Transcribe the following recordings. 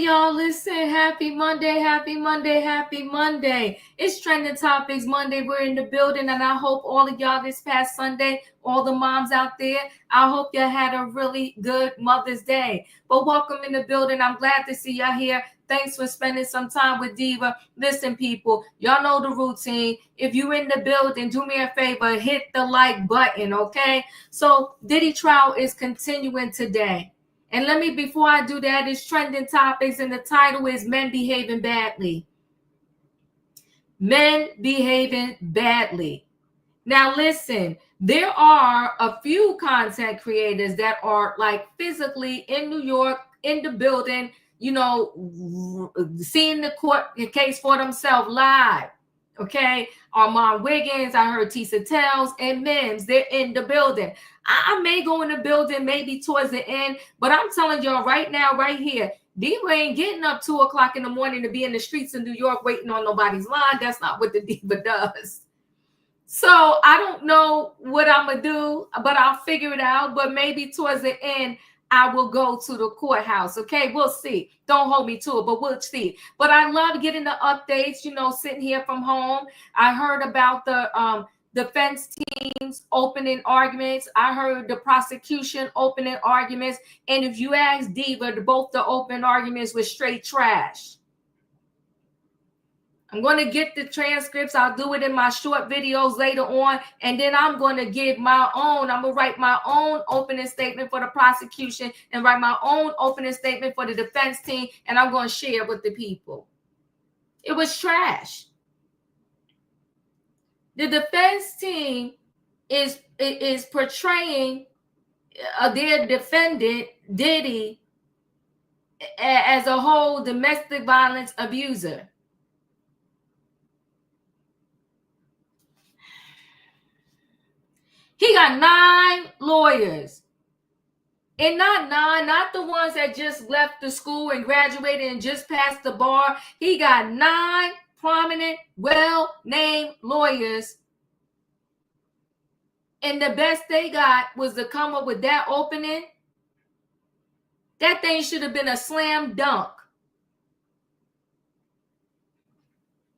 y'all. Listen, happy Monday, happy Monday, happy Monday. It's Trending Topics Monday. We're in the building, and I hope all of y'all this past Sunday, all the moms out there, I hope you had a really good Mother's Day. But welcome in the building. I'm glad to see y'all here. Thanks for spending some time with Diva. Listen, people, y'all know the routine. If you're in the building, do me a favor, hit the like button, okay? So Diddy trial is continuing today. And let me, before I do that, it's Trending Topics, and the title is Men Behaving Badly. Men behaving badly. Now, listen, there are a few content creators that are like physically in New York, in the building, you know, seeing the court case for themselves live. Okay, Armand Wiggins, I heard Tisa Tells, and Mims, they're in the building. I may go in the building maybe towards the end, but I'm telling y'all right now, right here, Diva ain't getting up 2 o'clock in the morning to be in the streets of New York waiting on nobody's line. That's not what the Diva does. So I don't know what I'm going to do, but I'll figure it out. But maybe towards the end, I will go to the courthouse. Okay, we'll see. Don't hold me to it, but we'll see. But I love getting the updates, you know, sitting here from home. I heard about the defense teams opening arguments. I heard the prosecution opening arguments. And if you ask Diva, both the open arguments were straight trash. I'm going to get the transcripts. I'll do it in my short videos later on. And then I'm going to give my own. I'm going to write my own opening statement for the prosecution and write my own opening statement for the defense team. And I'm going to share with the people. It was trash. The defense team is portraying their defendant, Diddy, as a whole domestic violence abuser. He got 9 lawyers. And not the ones that just left the school and graduated and just passed the bar. He got 9 prominent, well-named lawyers. And the best they got was to come up with that opening. That thing should have been a slam dunk.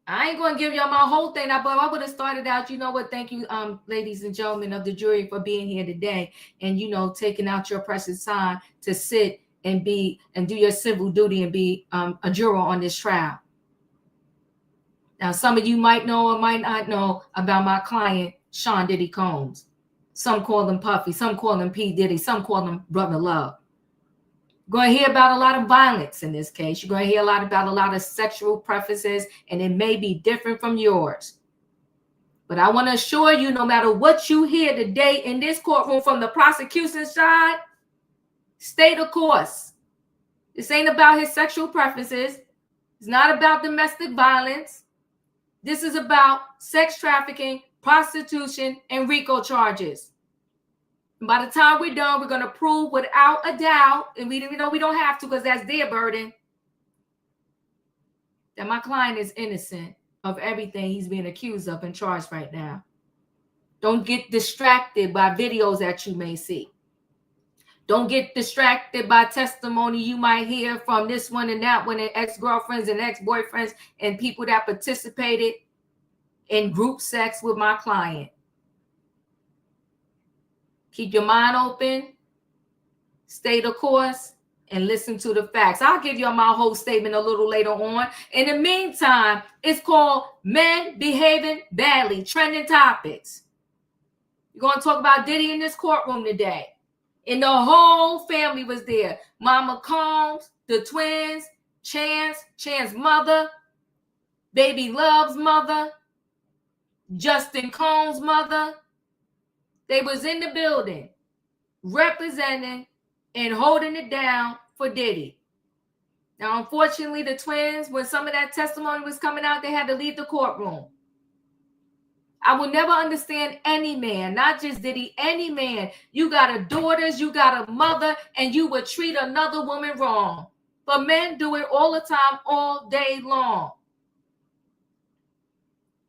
I ain't going to give y'all my whole thing, but I would have started out, you know what, thank you, ladies and gentlemen of the jury, for being here today and, you know, taking out your precious time to sit and do your civil duty and be a juror on this trial. Now, some of you might know or might not know about my client, Sean Diddy Combs. Some call him Puffy, some call him P. Diddy, some call him Brother Love. You're going to hear about a lot of violence in this case. You're going to hear about a lot of sexual preferences, and it may be different from yours. But I want to assure you, no matter what you hear today in this courtroom from the prosecution side, stay the course. This ain't about his sexual preferences. It's not about domestic violence. This is about sex trafficking, prostitution, and RICO charges. And by the time we're done, we're going to prove without a doubt, and we don't have to because that's their burden, that my client is innocent of everything he's being accused of and charged right now. Don't get distracted by videos that you may see. Don't get distracted by testimony you might hear from this one and that one, and ex-girlfriends and ex-boyfriends and people that participated in group sex with my client. Keep your mind open, stay the course, and listen to the facts. I'll give you my whole statement a little later on. In the meantime, it's called Men Behaving Badly, Trending Topics. We're going to talk about Diddy in this courtroom today. And the whole family was there. Mama Combs, the twins, Chan's mother, Baby Love's mother, Justin Combs' mother. They was in the building representing and holding it down for Diddy. Now, unfortunately, the twins, when some of that testimony was coming out, they had to leave the courtroom. I will never understand any man, not just Diddy, any man. You got a daughter, you got a mother, and you would treat another woman wrong. But men do it all the time, all day long.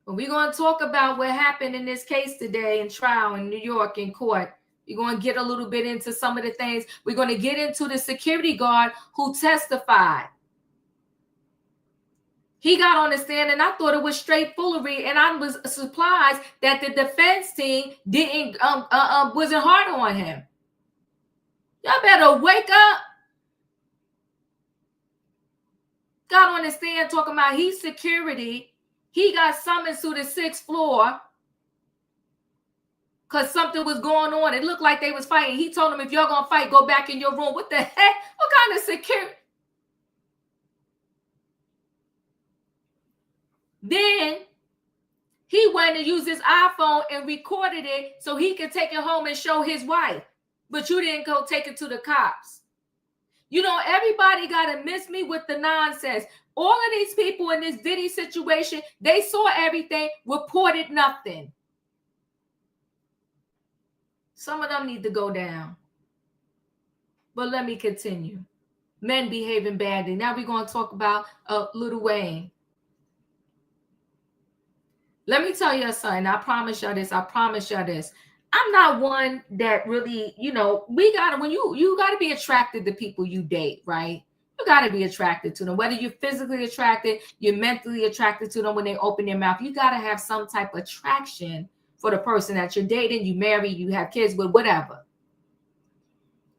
But we're going to talk about what happened in this case today in trial in New York in court. We're going to get a little bit into some of the things. We're going to get into the security guard who testified. He got on the stand, and I thought it was straight foolery, and I was surprised that the defense team wasn't hard on him. Y'all better wake up. Got on the stand talking about he's security. He got summoned to the 6th floor because something was going on. It looked like they was fighting. He told them, if you're going to fight, go back in your room. What the heck? What kind of security? Then he went and used his iPhone and recorded it so he could take it home and show his wife. But you didn't go take it to the cops. You know, everybody got to miss me with the nonsense. All of these people in this Diddy situation, they saw everything, reported nothing. Some of them need to go down. But let me continue. Men behaving badly. Now we're going to talk about Lil Wayne. Let me tell you something. I promise y'all this. I promise y'all this. I'm not one that really, you know, you got to be attracted to people you date, right? You got to be attracted to them. Whether you're physically attracted, you're mentally attracted to them when they open their mouth. You got to have some type of attraction for the person that you're dating. You marry, you have kids with, whatever.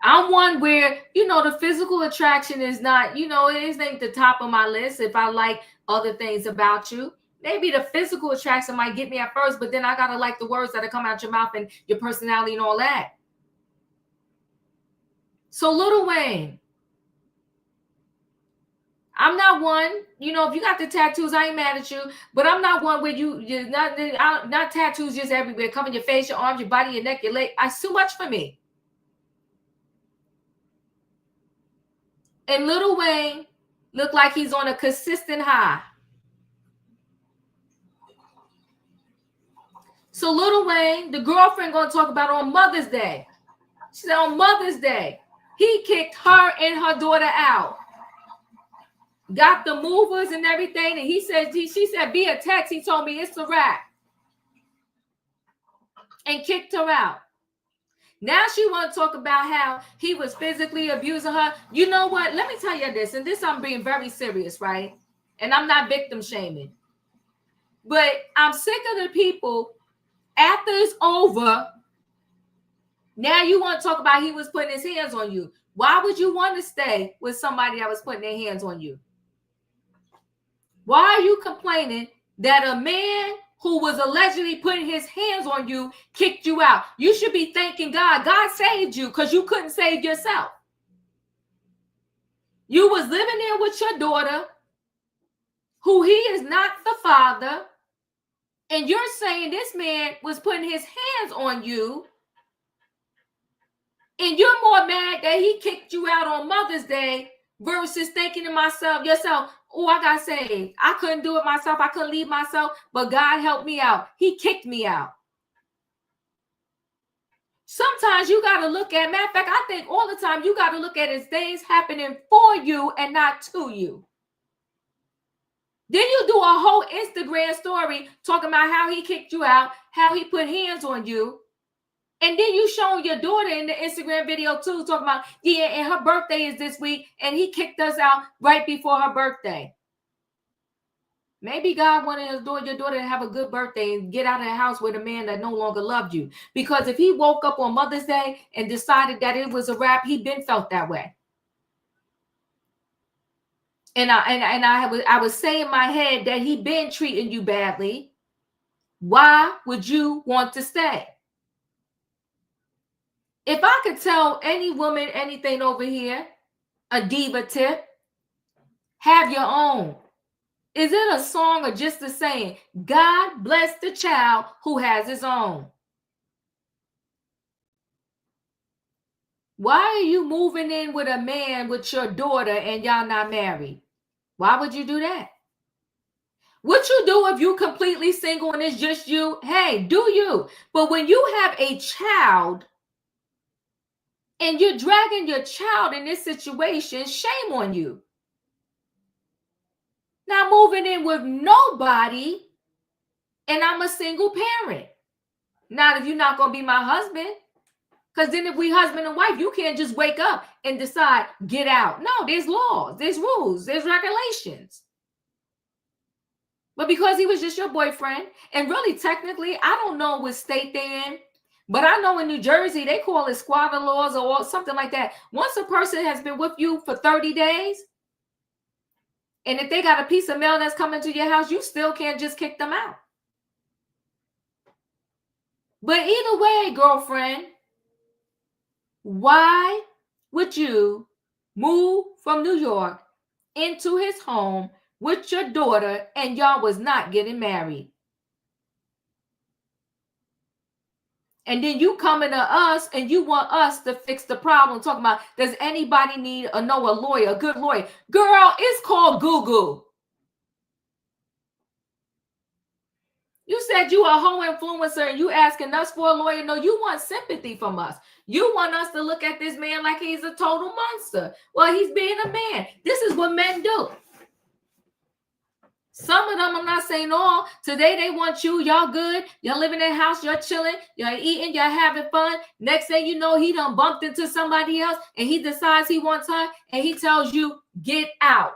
I'm one where, you know, the physical attraction is not, you know, it isn't the top of my list. If I like other things about you, maybe the physical attraction might get me at first, but then I got to like the words that are coming out your mouth and your personality and all that. So Lil Wayne, I'm not one, you know, if you got the tattoos, I ain't mad at you, but I'm not one where you're not tattoos just everywhere, covering your face, your arms, your body, your neck, your leg. It's too much for me. And Lil Wayne looked like he's on a consistent high. So Lil Wayne, the girlfriend going to talk about on Mother's Day. She said on Mother's Day, he kicked her and her daughter out. Got the movers and everything. And she said, via text, he told me it's a wrap. And kicked her out. Now she want to talk about how he was physically abusing her. You know what? Let me tell you this. And this I'm being very serious, right? And I'm not victim shaming. But I'm sick of the people. After it's over, now you want to talk about he was putting his hands on you. Why would you want to stay with somebody that was putting their hands on you? Why are you complaining that a man who was allegedly putting his hands on you kicked you out? You should be thanking God. God saved you because you couldn't save yourself. You was living there with your daughter, who he is not the father, and you're saying this man was putting his hands on you, and you're more mad that he kicked you out on Mother's Day versus thinking to yourself, oh, I got saved. I couldn't do it myself. I couldn't leave myself, but God helped me out. He kicked me out. Sometimes you got to look at, matter of fact, I think all the time you got to look at it as things happening for you and not to you. Then you do a whole Instagram story talking about how he kicked you out, how he put hands on you. And then you showing your daughter in the Instagram video too, talking about, yeah, and her birthday is this week, and he kicked us out right before her birthday. Maybe God wanted your daughter to have a good birthday and get out of the house with a man that no longer loved you. Because if he woke up on Mother's Day and decided that it was a wrap, he'd been felt that way. And I was saying in my head that he'd been treating you badly. Why would you want to stay? If I could tell any woman anything over here, a diva tip, have your own. Is it a song or just a saying? God bless the child who has his own. Why are you moving in with a man with your daughter and y'all not married? Why would you do that? What you do if you completely single and it's just you? Hey, do you. But when you have a child and you're dragging your child in this situation, shame on you. Now moving in with nobody and I'm a single parent. Not if you're not going to be my husband. Because then if we husband and wife, you can't just wake up and decide, get out. No, there's laws, there's rules, there's regulations. But because he was just your boyfriend, and really technically, I don't know what state they're in, but I know in New Jersey, they call it squatter laws or something like that. Once a person has been with you for 30 days, and if they got a piece of mail that's coming to your house, you still can't just kick them out. But either way, girlfriend, why would you move from New York into his home with your daughter and y'all was not getting married? And then you coming to us and you want us to fix the problem. Talking about, does anybody need a lawyer, a good lawyer? Girl, it's called Google. You said you a hoe influencer and you asking us for a lawyer. No, you want sympathy from us. You want us to look at this man like he's a total monster. Well, he's being a man. This is what men do. Some of them, I'm not saying all. Today they want you. Y'all good. Y'all live in their house. You're chilling. Y'all eating. Y'all having fun. Next thing you know, he done bumped into somebody else and he decides he wants her and he tells you, get out.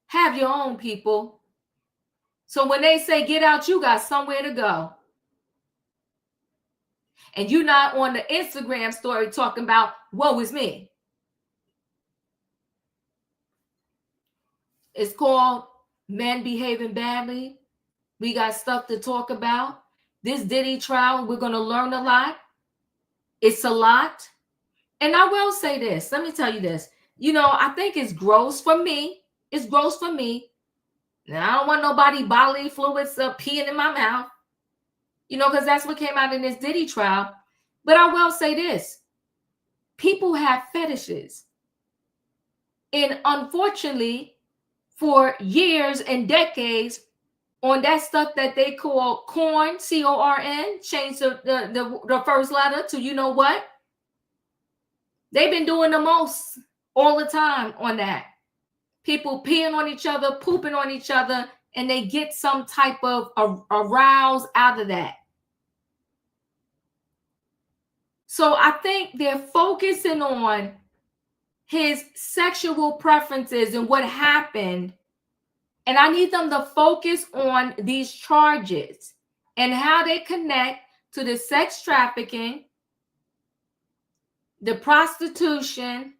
Have your own, people. So when they say get out, you got somewhere to go. And you're not on the Instagram story talking about, woe is me. It's called men behaving badly. We got stuff to talk about. This Diddy trial, we're going to learn a lot. It's a lot. And I will say this. Let me tell you this. You know, I think it's gross for me. It's gross for me. Now, I don't want nobody bodily fluids peeing in my mouth. You know, because that's what came out in this Diddy trial. But I will say this. People have fetishes. And unfortunately, for years and decades, on that stuff that they call corn, C-O-R-N, change the first letter to you know what? They've been doing the most all the time on that. People peeing on each other, pooping on each other, and they get some type of arouse out of that. So I think they're focusing on his sexual preferences and what happened. And I need them to focus on these charges and how they connect to the sex trafficking, the prostitution,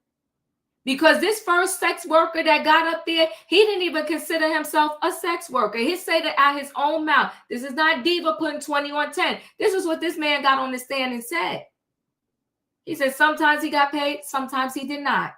because this first sex worker that got up there, he didn't even consider himself a sex worker. He said it out his own mouth. This is not Diva putting 20 on 10. This is what this man got on the stand and said. He said sometimes he got paid, sometimes he did not.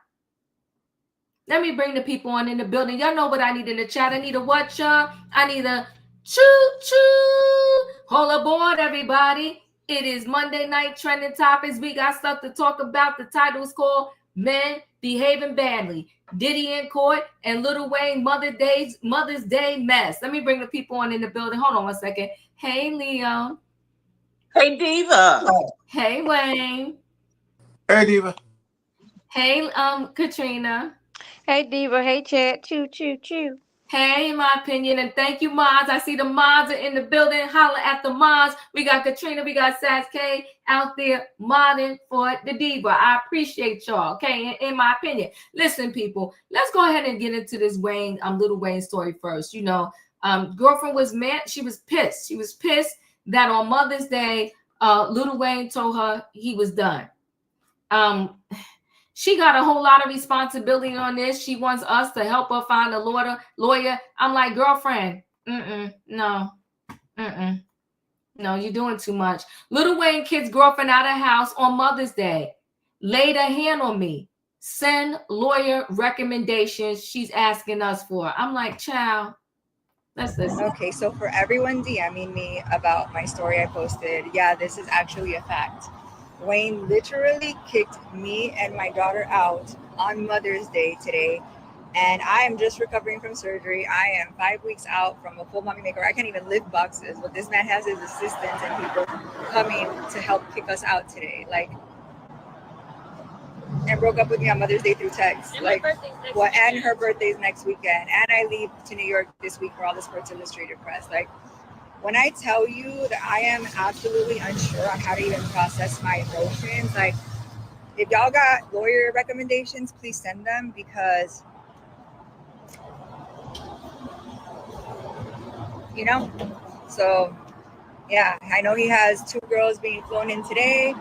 Let me bring the people on in the building. Y'all know what I need in the chat. I need a what, y'all? I need a choo-choo. Hold aboard, everybody. It is Monday night trending topics. We got stuff to talk about. The title is called Men Behaving Badly. Diddy in court and Lil Wayne Mother's Day mess. Let me bring the people on in the building. Hold on one second. Hey, Leo. Hey, Diva. Hey, Wayne. Hey, Diva. Hey, Katrina. Hey, Diva. Hey, Chad. Choo, choo, choo. Hey, in my opinion, and thank you, mods. I see the mods are in the building. Holla at the mods. We got Katrina, we got Sass K out there modding for the Diva. I appreciate y'all, okay, in my opinion. Listen, people, let's go ahead and get into this Lil Wayne story first. You know, girlfriend was mad. She was pissed. She was pissed that on Mother's Day, Lil Wayne told her he was done. She got a whole lot of responsibility on this. She wants us to help her find a lawyer. I'm like, girlfriend, no, you're doing too much. Lil Wayne kid's girlfriend out of house on Mother's Day. Laid a hand on me. Send lawyer recommendations she's asking us for. I'm like, child, let's listen. Okay, so for everyone DMing me about my story I posted, yeah, this is actually a fact. Wayne literally kicked me and my daughter out on Mother's Day today, and I am just recovering from surgery. I am 5 weeks out from a full mommy makeover. I can't even lift boxes, but this man has his assistants and people coming to help kick us out today. Like, and broke up with me on Mother's Day through text. And like, what? And her birthday's next weekend, and I leave to New York this week for all the Sports Illustrated press. Like, when I tell you that I am absolutely unsure on how to even process my emotions, like, If y'all got lawyer recommendations, please send them, because, you know, so yeah, I know he has 2 girls being flown in today,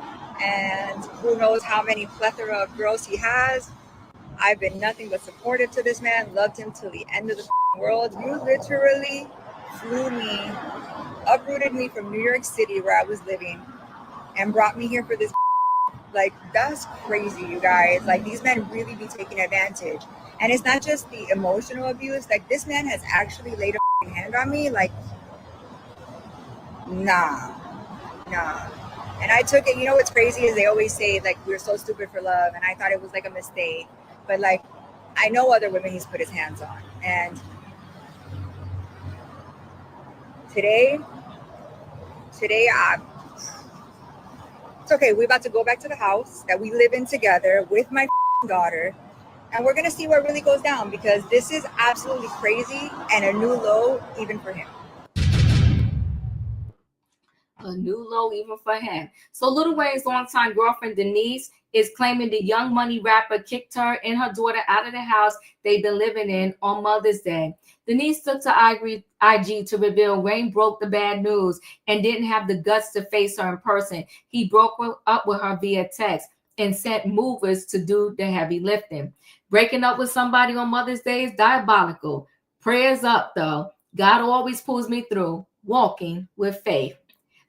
and who knows how many plethora of girls he has. I've been nothing but supportive to this man, loved him till the end of the world. You literally flew me, uprooted me from New York City where I was living, and brought me here for this. Like, that's crazy, you guys. Like, these men really be taking advantage. And it's not just the emotional abuse. Like, this man has actually laid a hand on me. Like, nah. And I took it, you know what's crazy is they always say, like, we're so stupid for love. And I thought it was like a mistake. But, like, I know other women he's put his hands on. And today, it's okay. We're about to go back to the house that we live in together with my daughter. And we're going to see what really goes down, because this is absolutely crazy and a new low even for him. A new low even for him. So Lil Wayne's longtime girlfriend Denise is claiming the Young Money rapper kicked her and her daughter out of the house they've been living in on Mother's Day. Denise took to IG to reveal Wayne broke the bad news and didn't have the guts to face her in person. He broke up with her via text and sent movers to do the heavy lifting. Breaking up with somebody on Mother's Day is diabolical. Prayers up, though. God always pulls me through. Walking with faith.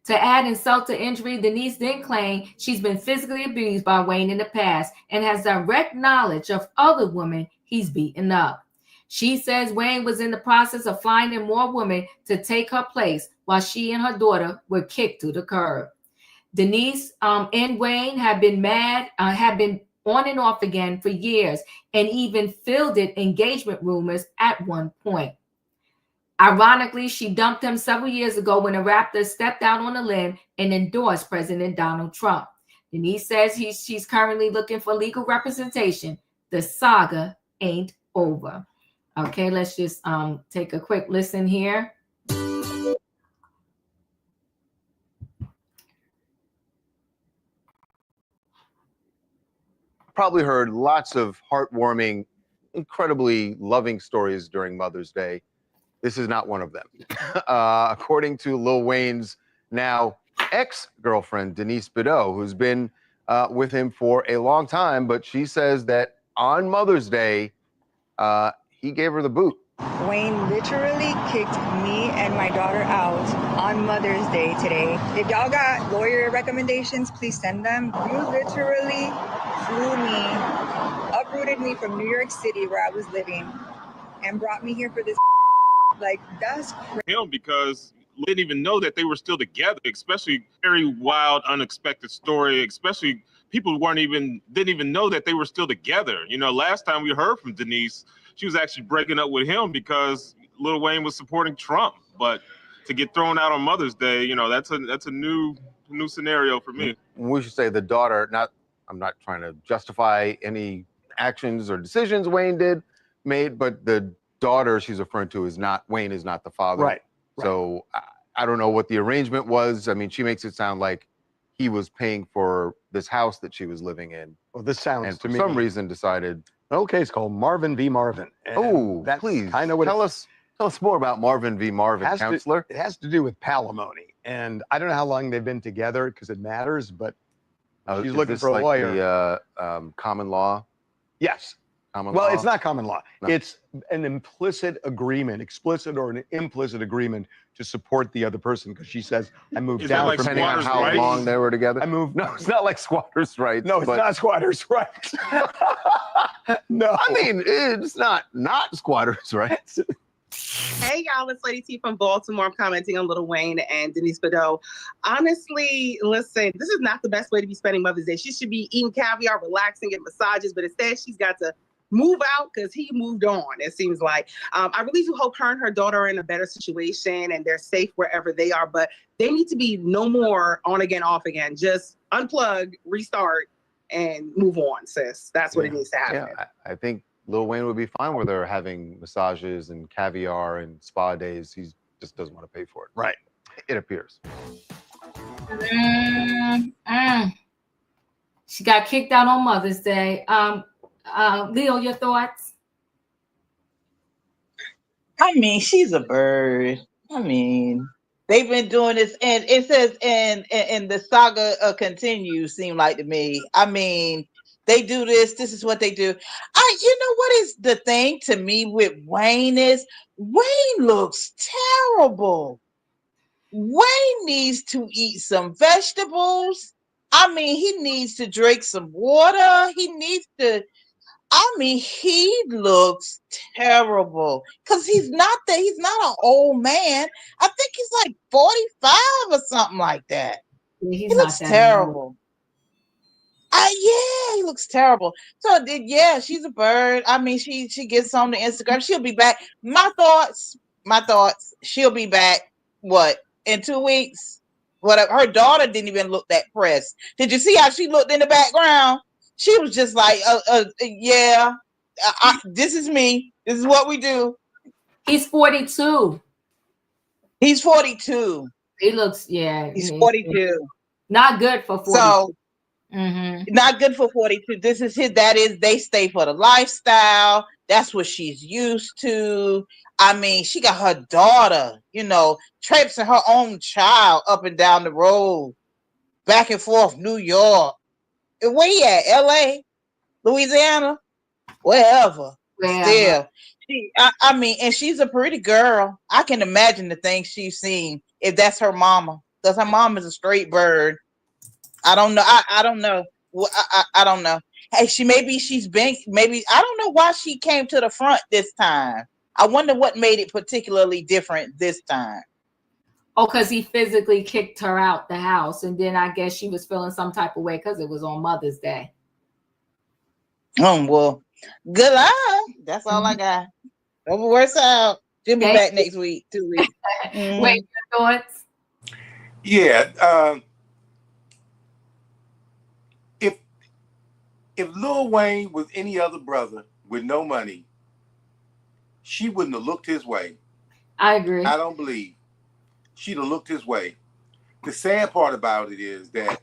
To add insult to injury, Denise then claimed she's been physically abused by Wayne in the past and has direct knowledge of other women he's beaten up. She says Wayne was in the process of finding more women to take her place while she and her daughter were kicked to the curb. Denise and Wayne have been on and off again for years, and even fielded engagement rumors at one point. Ironically, she dumped him several years ago when the rapper stepped out on a limb and endorsed President Donald Trump. Denise says she's currently looking for legal representation. The saga ain't over. Okay, let's just take a quick listen here. Probably heard lots of heartwarming, incredibly loving stories during Mother's Day. This is not one of them. According to Lil Wayne's now ex-girlfriend, Denise Bidot, who's been with him for a long time, but she says that on Mother's Day, he gave her the boot. Wayne literally kicked me and my daughter out on Mother's Day today. If y'all got lawyer recommendations, please send them. You literally flew me, uprooted me from New York City where I was living, and brought me here for this. Like, that's crazy. Because we didn't even know that they were still together, especially very wild, unexpected story, especially people didn't even know that they were still together. You know, last time we heard from Denise, she was actually breaking up with him because Lil Wayne was supporting Trump. But to get thrown out on Mother's Day, you know, that's a new scenario for me. We should say the daughter, I'm not trying to justify any actions or decisions Wayne made, but the daughter she's referring to is not, Wayne is not the father. Right. So I don't know what the arrangement was. I mean, she makes it sound like he was paying for this house that she was living in. Well, this sounds and to for me, some reason decided. Okay, it's called Marvin v. Marvin. Oh, that's please kind of what tell us more about Marvin v. Marvin, counselor. It has to do with palimony, and I don't know how long they've been together because it matters. But she's looking for a lawyer. The common law. Yes. Common law? It's not common law. No. It's an implicit agreement, explicit or an implicit agreement to support the other person, because she says, I moved down like from depending on how rights? long they were together. No, it's not like squatters' rights. No, it's not squatters' rights. No. I mean, it's not squatters' rights. Hey, y'all, it's Lady T from Baltimore. I'm commenting on Lil Wayne and Denise Bidot. Honestly, listen, this is not the best way to be spending Mother's Day. She should be eating caviar, relaxing, getting massages, but instead she's got to move out because he moved on, it seems like. I really do hope her and her daughter are in a better situation and they're safe wherever they are, but they need to be no more on again, off again. Just unplug, restart, and move on, sis. That's what it needs to happen. Yeah, I think Lil Wayne would be fine with her having massages and caviar and spa days. He just doesn't want to pay for it. Right. It appears. She got kicked out on Mother's Day. Leo, your thoughts? I mean, she's a bird. I mean, they've been doing this, and it says, and the saga continues. Seem like to me. I mean, they do this. This is what they do. You know what is the thing to me with Wayne is Wayne looks terrible. Wayne needs to eat some vegetables. I mean, he needs to drink some water. He needs to. I mean, he looks terrible because he's not an old man. I think he's like 45 or something like that. Yeah, He looks terrible. Yeah, he looks terrible. So yeah, she's a bird. I mean, she gets on the Instagram. She'll be back. My thoughts. She'll be back. What, in 2 weeks? Whatever. Her daughter didn't even look that pressed. Did you see how she looked in the background? She was just like, yeah, this is me. This is what we do. He's 42. He's 42. He looks, yeah. He's 42. Not good for 42. So, not good for 42. This is his. That is, they stay for the lifestyle. That's what she's used to. I mean, she got her daughter, traipsing her own child up and down the road, back and forth, New York. Where he at? LA? Louisiana? Wherever. Still. I mean, and she's a pretty girl. I can imagine the things she's seen if that's her mama. Because her mom is a straight bird. I don't know. I don't know. I don't know. Hey, maybe I don't know why she came to the front this time. I wonder what made it particularly different this time. Oh, because he physically kicked her out the house, and then I guess she was feeling some type of way because it was on Mother's Day. Oh, well, good luck. That's all I got. Hope it works out. She'll be back next week, 2 weeks. Wait, your thoughts? Yeah. If Lil Wayne was any other brother with no money, she wouldn't have looked his way. I agree. I don't believe she'd have looked his way. The sad part about it is that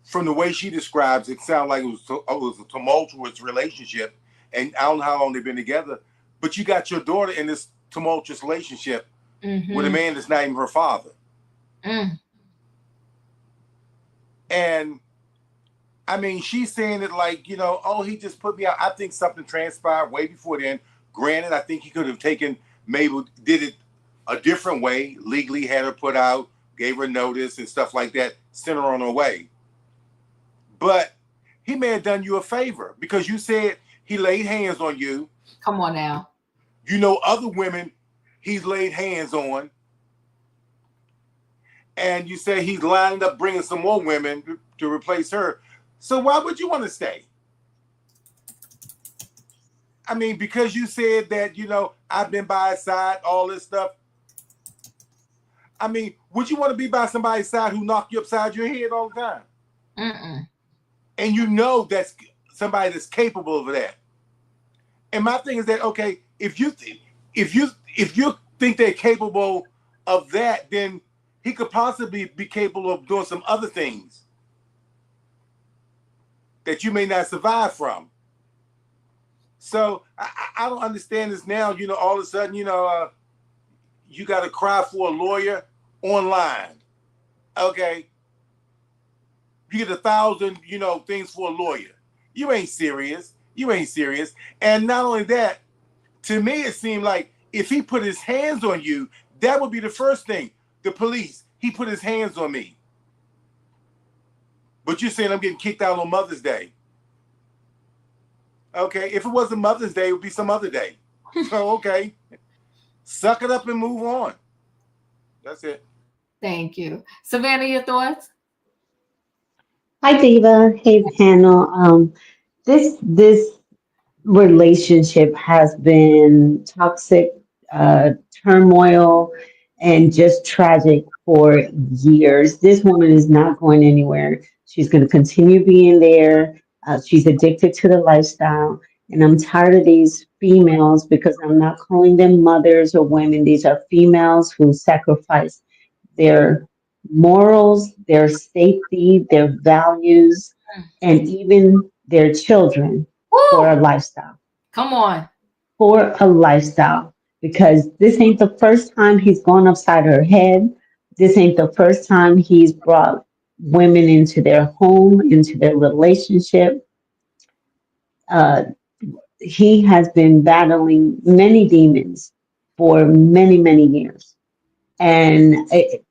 from the way she describes it, sounds like it was a tumultuous relationship, and I don't know how long they've been together, but you got your daughter in this tumultuous relationship with a man that's not even her father. And I mean, she's saying it like, oh, he just put me out. I think something transpired way before then. Granted, I think he could have did it a different way, legally had her put out, gave her notice and stuff like that, sent her on her way. But he may have done you a favor because you said he laid hands on you. Come on now. Other women he's laid hands on. And you say he's lined up bringing some more women to replace her. So why would you want to stay? I mean, because you said that, I've been by his side, all this stuff. I mean, would you want to be by somebody's side who knocked you upside your head all the time? And that's somebody that's capable of that. And my thing is that, okay, if you think they're capable of that, then he could possibly be capable of doing some other things that you may not survive from. So I don't understand this now. All of a sudden, you got to cry for a lawyer online. Okay. You get 1,000, things for a lawyer. You ain't serious. And not only that, to me, it seemed like if he put his hands on you, that would be the first thing. The police, he put his hands on me. But you're saying I'm getting kicked out on Mother's Day. Okay, if it wasn't Mother's Day, it would be some other day. So, okay. Suck it up and move on. That's it. Thank you. Savannah, your thoughts? Hi, Diva. Hey, panel. This relationship has been toxic, turmoil, and just tragic for years. This woman is not going anywhere. She's going to continue being there. She's addicted to the lifestyle. And I'm tired of these females, because I'm not calling them mothers or women. These are females who sacrifice their morals, their safety, their values and even their children for a Woo! lifestyle. Come on. For a lifestyle. Because this ain't the first time he's gone upside her head. This ain't the first time he's brought women into their home, into their relationship. Uh, he has been battling many demons for many, many years. And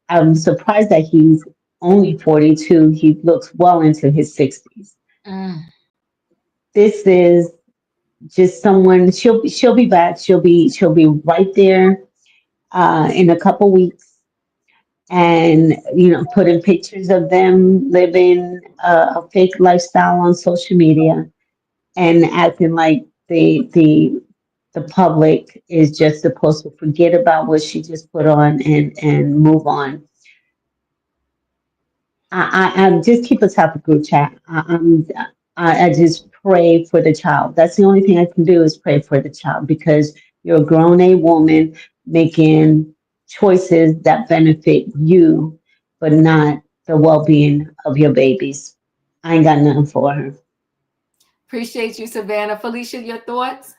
I'm surprised that he's only 42. He looks well into his 60s. Mm. This is just someone. She'll be back. She'll be right there in a couple weeks, and putting pictures of them living a fake lifestyle on social media and acting like the public is just supposed to forget about what she just put on and move on. I just keep a topic group chat. I just pray for the child. That's the only thing I can do is pray for the child because you're a grown a woman making choices that benefit you, but not the well being of your babies. I ain't got nothing for her. Appreciate you, Savannah. Felicia, your thoughts?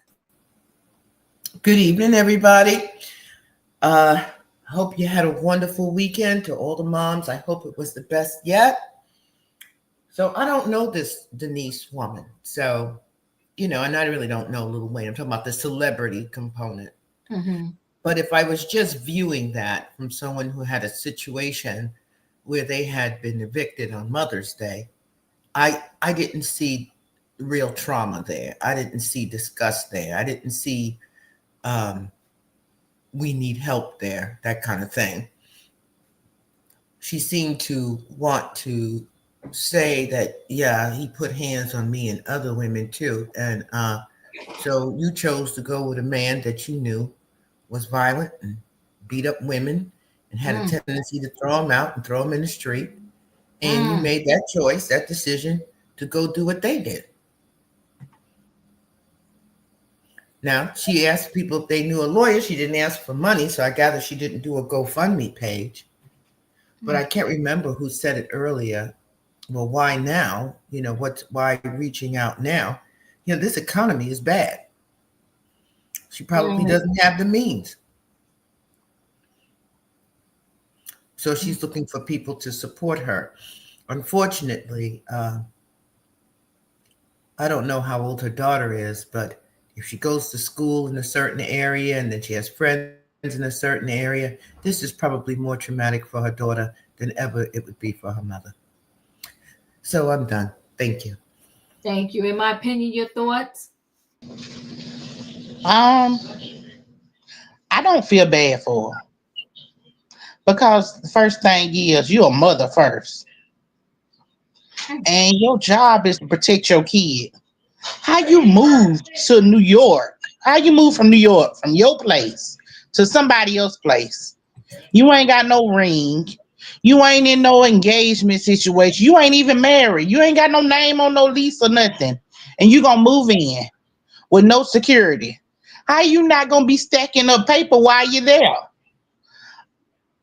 Good evening, everybody. Hope you had a wonderful weekend. To all the moms, I hope it was the best yet. So I don't know this Denise woman. So, and I really don't know Lil Wayne. I'm talking about the celebrity component. Mm-hmm. But if I was just viewing that from someone who had a situation where they had been evicted on Mother's Day, I didn't see real trauma there. I didn't see disgust there. I didn't see we need help there, that kind of thing. She seemed to want to say that, yeah, he put hands on me and other women too. And so you chose to go with a man that you knew was violent and beat up women and had a tendency to throw them out and throw them in the street. And you made that choice, that decision to go do what they did. Now, she asked people if they knew a lawyer. She didn't ask for money, so I gather she didn't do a GoFundMe page. But I can't remember who said it earlier. Well, why now? Why reaching out now? This economy is bad. She probably doesn't have the means. So she's looking for people to support her. Unfortunately, I don't know how old her daughter is, but if she goes to school in a certain area and then she has friends in a certain area, this is probably more traumatic for her daughter than ever it would be for her mother. So I'm done. Thank you. Thank you. In my opinion, your thoughts? I don't feel bad for her because the first thing is you're a mother first, and your job is to protect your kid. How you moved to New York? How you move from New York, from your place to somebody else's place? You ain't got no ring. You ain't in no engagement situation. You ain't even married. You ain't got no name on no lease or nothing. And you gonna move in with no security. How you not gonna be stacking up paper while you're there?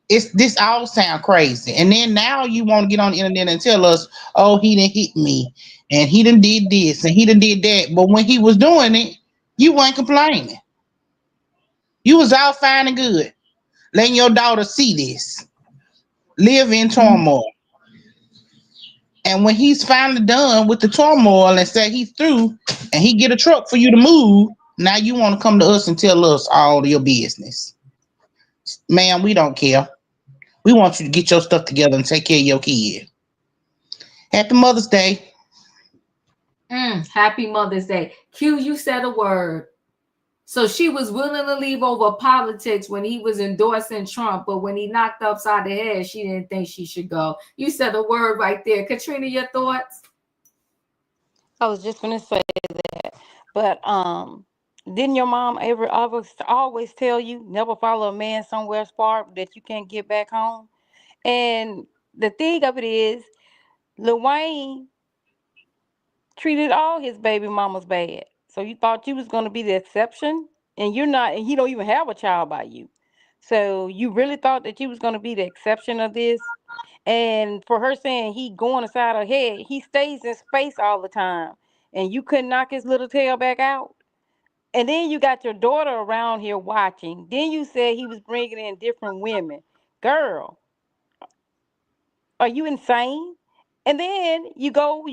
This all sound crazy. And then now you want to get on the internet and tell us, oh, he didn't hit me and he done did this and he done did that. But when he was doing it, you weren't complaining. You was all fine and good. Letting your daughter see this. Live in turmoil. And when he's finally done with the turmoil and say he's through and he get a truck for you to move, now you want to come to us and tell us all your business. Man, we don't care. We want you to get your stuff together and take care of your kid. Happy Mother's Day. Happy Mother's Day. Q, you said a word. So she was willing to leave over politics when he was endorsing Trump, but when he knocked upside the head, she didn't think she should go. You said a word right there. Katrina, your thoughts? I was just gonna say that, but didn't your mom ever always tell you never follow a man somewhere far that you can't get back home? And the thing of it is, Lil Wayne treated all his baby mamas bad. So you thought you was gonna be the exception, and you're not, and he don't even have a child by you. So you really thought that you was going to be the exception of this? And for her saying he going inside her head, he stays in space all the time, and you couldn't knock his little tail back out. And then you got your daughter around here watching. Then you said he was bringing in different women. Girl, are you insane? And then you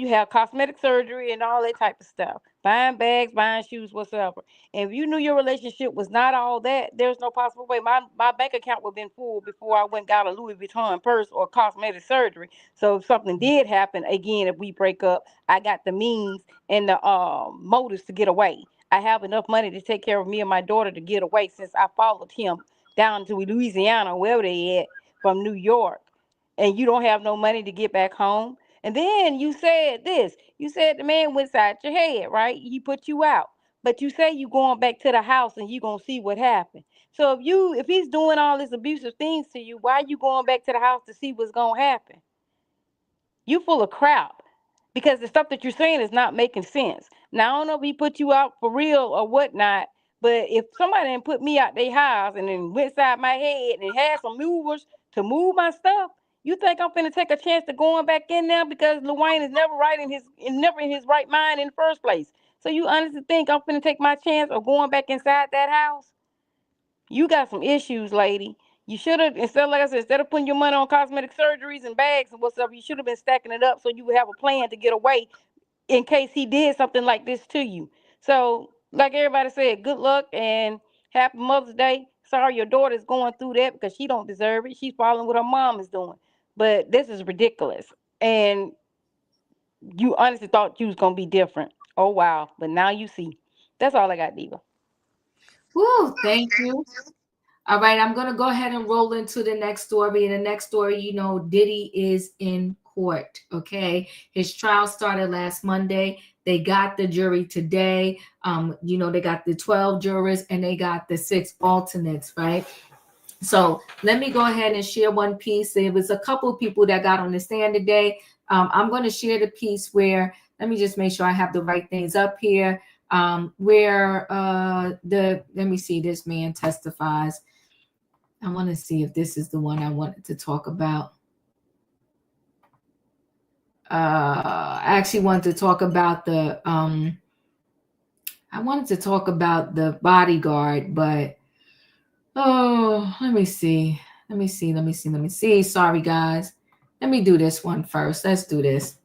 have cosmetic surgery and all that type of stuff. Buying bags, buying shoes, whatsoever. And if you knew your relationship was not all that, there's no possible way. My bank account would have been full before I went and got a Louis Vuitton purse or cosmetic surgery. So if something did happen, again, if we break up, I got the means and the motives to get away. I have enough money to take care of me and my daughter to get away since I followed him down to Louisiana, wherever they at, from New York, and you don't have no money to get back home. And then you said this. You said the man went inside your head, right? He put you out. But you say you going back to the house and you gonna see what happened. So if he's doing all these abusive things to you, why are you going back to the house to see what's gonna happen? You full of crap, because the stuff that you're saying is not making sense. Now I don't know if he put you out for real or whatnot, but if somebody didn't put me out their house and then went inside my head and had some movers to move my stuff, you think I'm finna take a chance to going back in there? Because Lil Wayne is never in his right mind in the first place. So you honestly think I'm finna take my chance of going back inside that house? You got some issues, lady. You should have, like I said, instead of putting your money on cosmetic surgeries and bags and what's up, you should have been stacking it up so you would have a plan to get away in case he did something like this to you. So, like everybody said, good luck and happy Mother's Day. Sorry your daughter's going through that because she don't deserve it. She's following what her mom is doing. But this is ridiculous. And you honestly thought you was going to be different. Oh, wow. But now you see. That's all I got, Diva. Woo, thank you. All right, I'm going to go ahead and roll into the next story. In the next story, you know, Diddy is in court, okay? His trial started last Monday. They got the jury today. You know, they got the 12 jurors and they got the 6 alternates, right? So let me go ahead and share one piece. There was a couple of people that got on the stand today. I'm going to share the piece where, let me just make sure I have the right things up here. Where let me see, this man testifies. I want to see if this is the one I wanted to talk about. I actually wanted to talk about the bodyguard, but let me see. Sorry guys. Let me do this one first. Let's do this.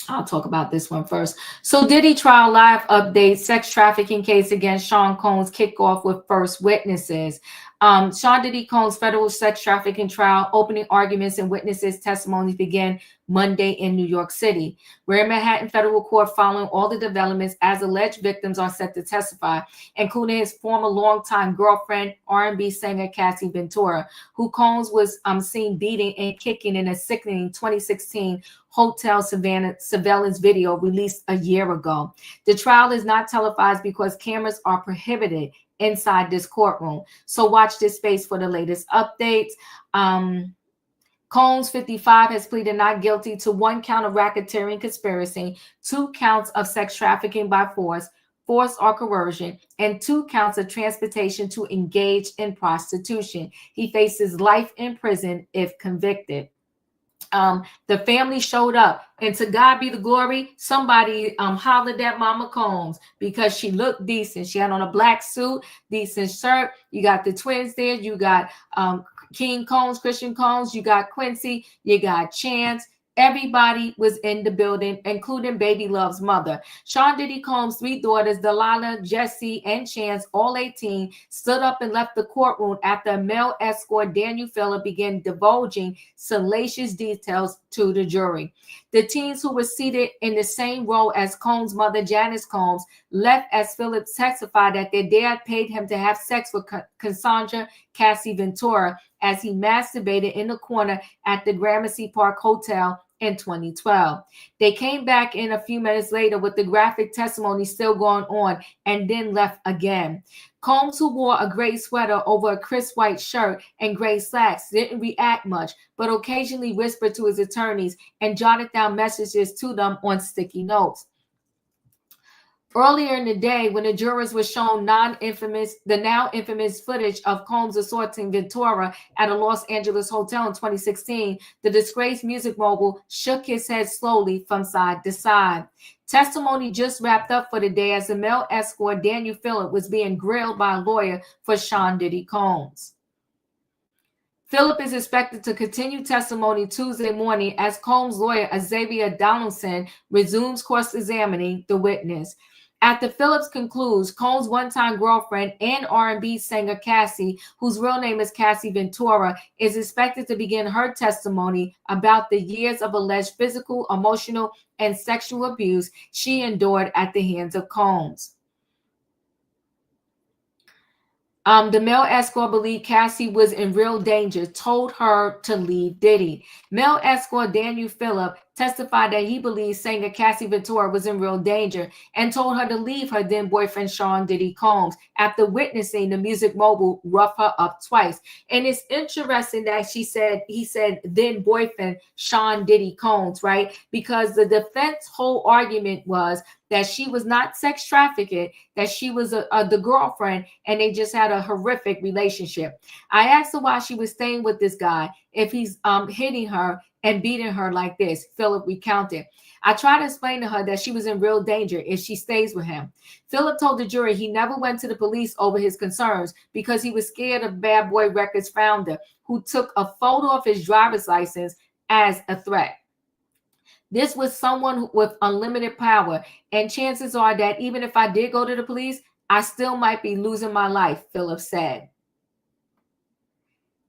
I'll talk about this one first. So Diddy trial live update, sex trafficking case against Sean Combs kick off with first witnesses. Sean Diddy Combs federal sex trafficking trial, opening arguments and witnesses testimonies began Monday in New York City. We're in Manhattan federal court following all the developments as alleged victims are set to testify, including his former longtime girlfriend, R&B singer Cassie Ventura, who Combs was seen beating and kicking in a sickening 2016 hotel surveillance video released a year ago. The trial is not televised because cameras are prohibited inside this courtroom. So watch this space for the latest updates. Combs, 55, has pleaded not guilty to 1 count of racketeering conspiracy, 2 counts of sex trafficking by force or coercion, and 2 counts of transportation to engage in prostitution. He faces life in prison if convicted. The family showed up, and to God be the glory, somebody hollered at Mama Combs because she looked decent. She had on a black suit, decent shirt. You got the twins there. You got King Combs, Christian Combs. You got Quincy. You got Chance. Everybody was in the building, including Baby Love's mother. Sean Diddy Combs' 3 daughters, Delilah, Jesse, and Chance, all 18, stood up and left the courtroom after a male escort, Daniel Phillip, began divulging salacious details to the jury. The teens, who were seated in the same row as Combs' mother, Janice Combs, left as Phillip testified that their dad paid him to have sex with Cassandra Cassie Ventura as he masturbated in the corner at the Gramercy Park Hotel in 2012. They came back in a few minutes later with the graphic testimony still going on and then left again. Combs, who wore a gray sweater over a crisp white shirt and gray slacks, didn't react much, but occasionally whispered to his attorneys and jotted down messages to them on sticky notes. Earlier in the day, when the jurors were shown the now infamous footage of Combs assaulting Ventura at a Los Angeles hotel in 2016, the disgraced music mogul shook his head slowly from side to side. Testimony just wrapped up for the day as the male escort Daniel Phillip was being grilled by a lawyer for Sean Diddy Combs. Phillip is expected to continue testimony Tuesday morning as Combs' lawyer Xavier Donaldson resumes cross-examining the witness. After Phillips concludes, Combs' one-time girlfriend and R&B singer Cassie, whose real name is Cassie Ventura, is expected to begin her testimony about the years of alleged physical, emotional, and sexual abuse she endured at the hands of Combs. The male escort believed Cassie was in real danger, told her to leave Diddy. Male escort Daniel Phillip testified that he believed singer Cassie Ventura was in real danger and told her to leave her then boyfriend Sean Diddy Combs after witnessing the music mogul rough her up twice. And it's interesting that he said then boyfriend Sean Diddy Combs, right? Because the defense whole argument was that she was not sex trafficked, that she was the girlfriend, and they just had a horrific relationship. I asked her why she was staying with this guy if he's hitting her and beating her like this, Phillip recounted. I tried to explain to her that she was in real danger if she stays with him. Phillip told the jury he never went to the police over his concerns because he was scared of Bad Boy Records founder, who took a photo of his driver's license as a threat. This was someone with unlimited power, and chances are that even if I did go to the police, I still might be losing my life, Phillip said.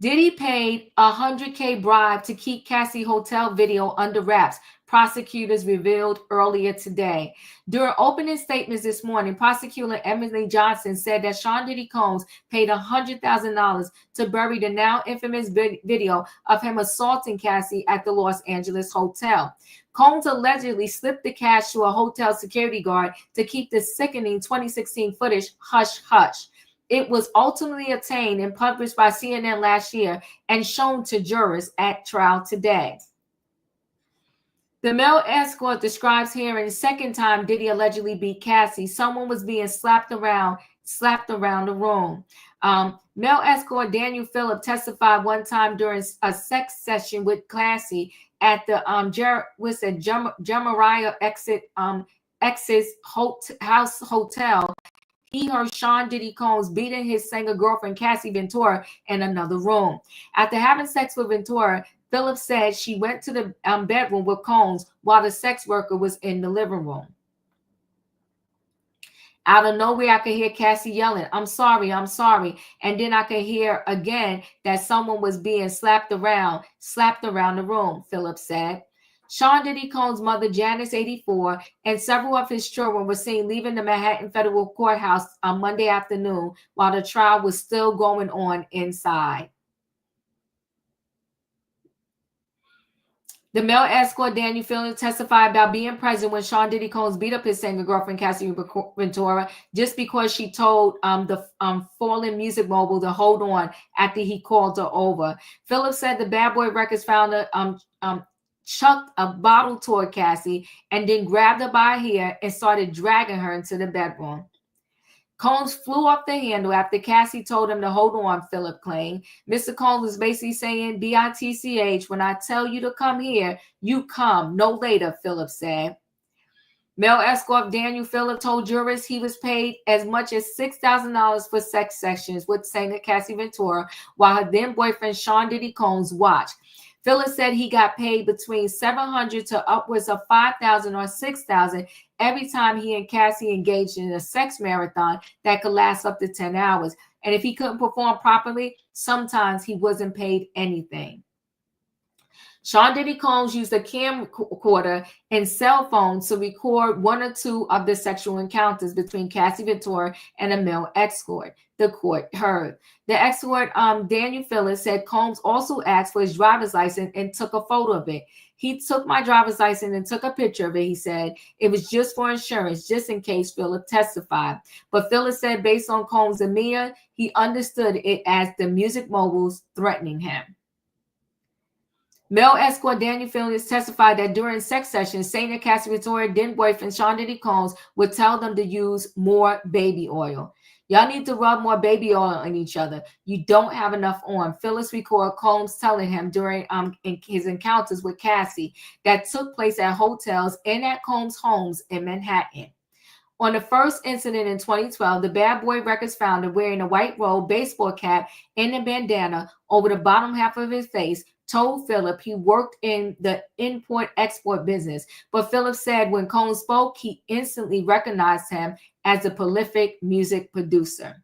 Diddy paid a $100K bribe to keep Cassie hotel video under wraps, prosecutors revealed earlier today. During opening statements this morning, prosecutor Emily Johnson said that Sean Diddy Combs paid $100,000 to bury the now infamous video of him assaulting Cassie at the Los Angeles hotel. Combs allegedly slipped the cash to a hotel security guard to keep the sickening 2016 footage hush-hush. It was ultimately obtained and published by CNN last year and shown to jurors at trial today. The male escort describes hearing the second time Diddy allegedly beat Cassie. Someone was being slapped around the room. Male escort Daniel Phillip testified one time during a sex session with Cassie at the Jamariah ex's house hotel. He heard Sean Diddy Combs beating his singer girlfriend Cassie Ventura in another room. After having sex with Ventura, Phillip said she went to the bedroom with Combs while the sex worker was in the living room. Out of nowhere, I could hear Cassie yelling, I'm sorry. And then I could hear again that someone was being slapped around the room, Phillip said. Sean Diddy Combs' mother, Janice, 84, and several of his children were seen leaving the Manhattan Federal Courthouse on Monday afternoon while the trial was still going on inside. The male escort, Daniel Phillip, testified about being present when Sean Diddy Combs beat up his singer girlfriend, Cassie Ventura, just because she told the fallen music mogul to hold on after he called her over. Phillip said the Bad Boy Records founder chucked a bottle toward Cassie and then grabbed her by her hair and started dragging her into the bedroom. Combs flew off the handle after Cassie told him to hold on, Phillip claimed. Mr. Combs was basically saying, BITCH, when I tell you to come here, you come, no later, Phillip said. Male escort Daniel Phillip told jurors he was paid as much as $6,000 for sex sessions with singer Cassie Ventura while her then boyfriend Sean Diddy Combs watched. Phillip said he got paid between $700 to upwards of $5,000 or $6,000 every time he and Cassie engaged in a sex marathon that could last up to 10 hours. And if he couldn't perform properly, sometimes he wasn't paid anything. Sean Diddy Combs used a camcorder and cell phone to record one or two of the sexual encounters between Cassie Ventura and a male escort, the court heard. The escort, Daniel Phillip, said Combs also asked for his driver's license and took a photo of it. He took my driver's license and took a picture of it, he said. It was just for insurance, just in case, Phillip testified. But Phillip said based on Combs' demeanor, he understood it as the music moguls threatening him. Male escort Daniel Phillips testified that during sex sessions, Saint Cassie Victoria then boyfriend Sean Diddy Combs would tell them to use more baby oil. Y'all need to rub more baby oil on each other. You don't have enough on. Phillips recorded Combs telling him during in his encounters with Cassie that took place at hotels and at Combs' homes in Manhattan. On the first incident in 2012, the Bad Boy Records founder, wearing a white robe, baseball cap, and a bandana over the bottom half of his face, told Phillip he worked in the import-export business. But Phillip said when Combs spoke, he instantly recognized him as a prolific music producer.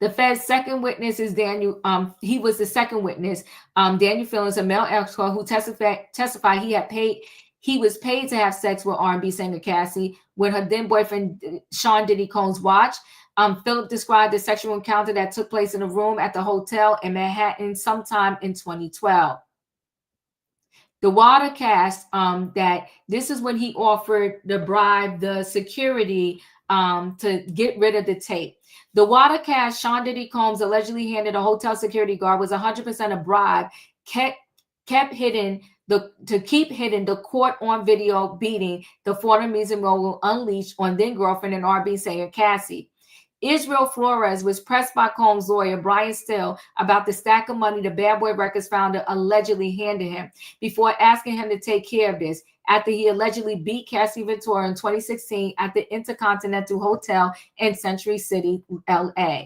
The Fed's second witness is Daniel. He was the second witness. Daniel Phillips, a male escort who testified he was paid to have sex with R&B singer Cassie when her then boyfriend Sean Diddy Combs watched. Philip described the sexual encounter that took place in a room at the hotel in Manhattan sometime in 2012. The water cast that this is when he offered to bribe the security to get rid of the tape. The water cast Sean Diddy Combs allegedly handed a hotel security guard was 100% a bribe, kept hidden to keep hidden the court on video beating the former music mogul unleashed on then girlfriend and R&B singer Cassie. Israel Flores was pressed by Combs' lawyer, Brian Still, about the stack of money the Bad Boy Records founder allegedly handed him before asking him to take care of this after he allegedly beat Cassie Ventura in 2016 at the Intercontinental Hotel in Century City, LA.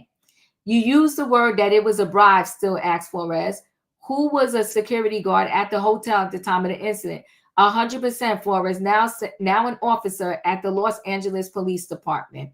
You used the word that it was a bribe, Still asked Flores, who was a security guard at the hotel at the time of the incident. 100% Flores, now an officer at the Los Angeles Police Department.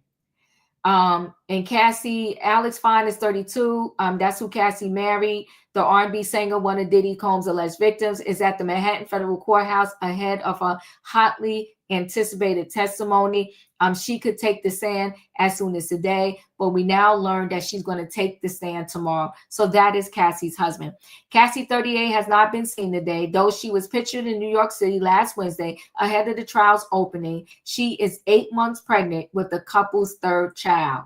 And Cassie, Alex Fine is 32. That's who Cassie married. The R&B singer, one of Diddy Combs' alleged victims, is at the Manhattan Federal Courthouse ahead of a hotly anticipated testimony. She could take the stand as soon as today, but we now learn that she's going to take the stand tomorrow. So that is Cassie's husband. Cassie, 38, has not been seen today, though she was pictured in New York City last Wednesday ahead of the trial's opening. She is 8 months pregnant with the couple's third child.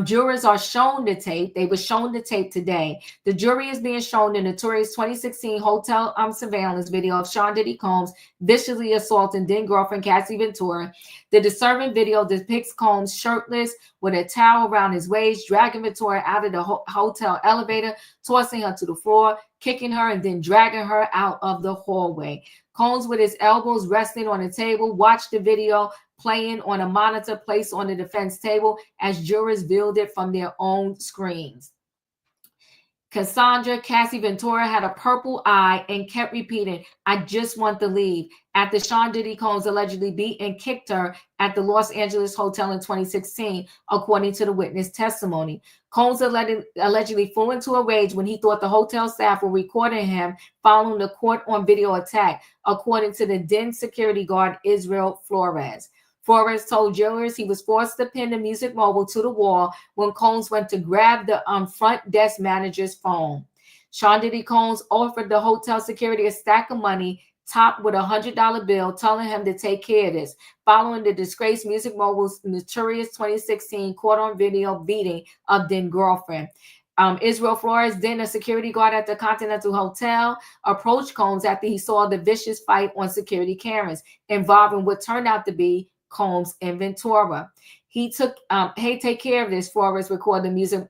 Jurors are shown the tape. They were shown the tape today. The jury is being shown the notorious 2016 hotel surveillance video of Sean Diddy Combs viciously assaulting then girlfriend Cassie Ventura. The disturbing video depicts Combs shirtless with a towel around his waist, dragging Ventura out of the hotel elevator, tossing her to the floor, kicking her, and then dragging her out of the hallway. Combs, with his elbows resting on the table, watched the video playing on a monitor placed on the defense table as jurors viewed it from their own screens. Cassandra Cassie Ventura had a purple eye and kept repeating, "I just want to leave," after Sean Diddy Combs allegedly beat and kicked her at the Los Angeles hotel in 2016, according to the witness testimony. Combs allegedly flew into a rage when he thought the hotel staff were recording him following the court on video attack, according to the then security guard Israel Flores. Flores told jurors he was forced to pin the music mogul to the wall when Combs went to grab the front desk manager's phone. Sean Diddy Combs offered the hotel security a stack of money topped with a $100 bill, telling him to take care of this, following the disgraced music mogul's notorious 2016 court on video beating of then girlfriend. Israel Flores, then a security guard at the Continental Hotel, approached Combs after he saw the vicious fight on security cameras involving what turned out to be Combs and Ventura. He took, "Hey, take care of this," Flores recorded the music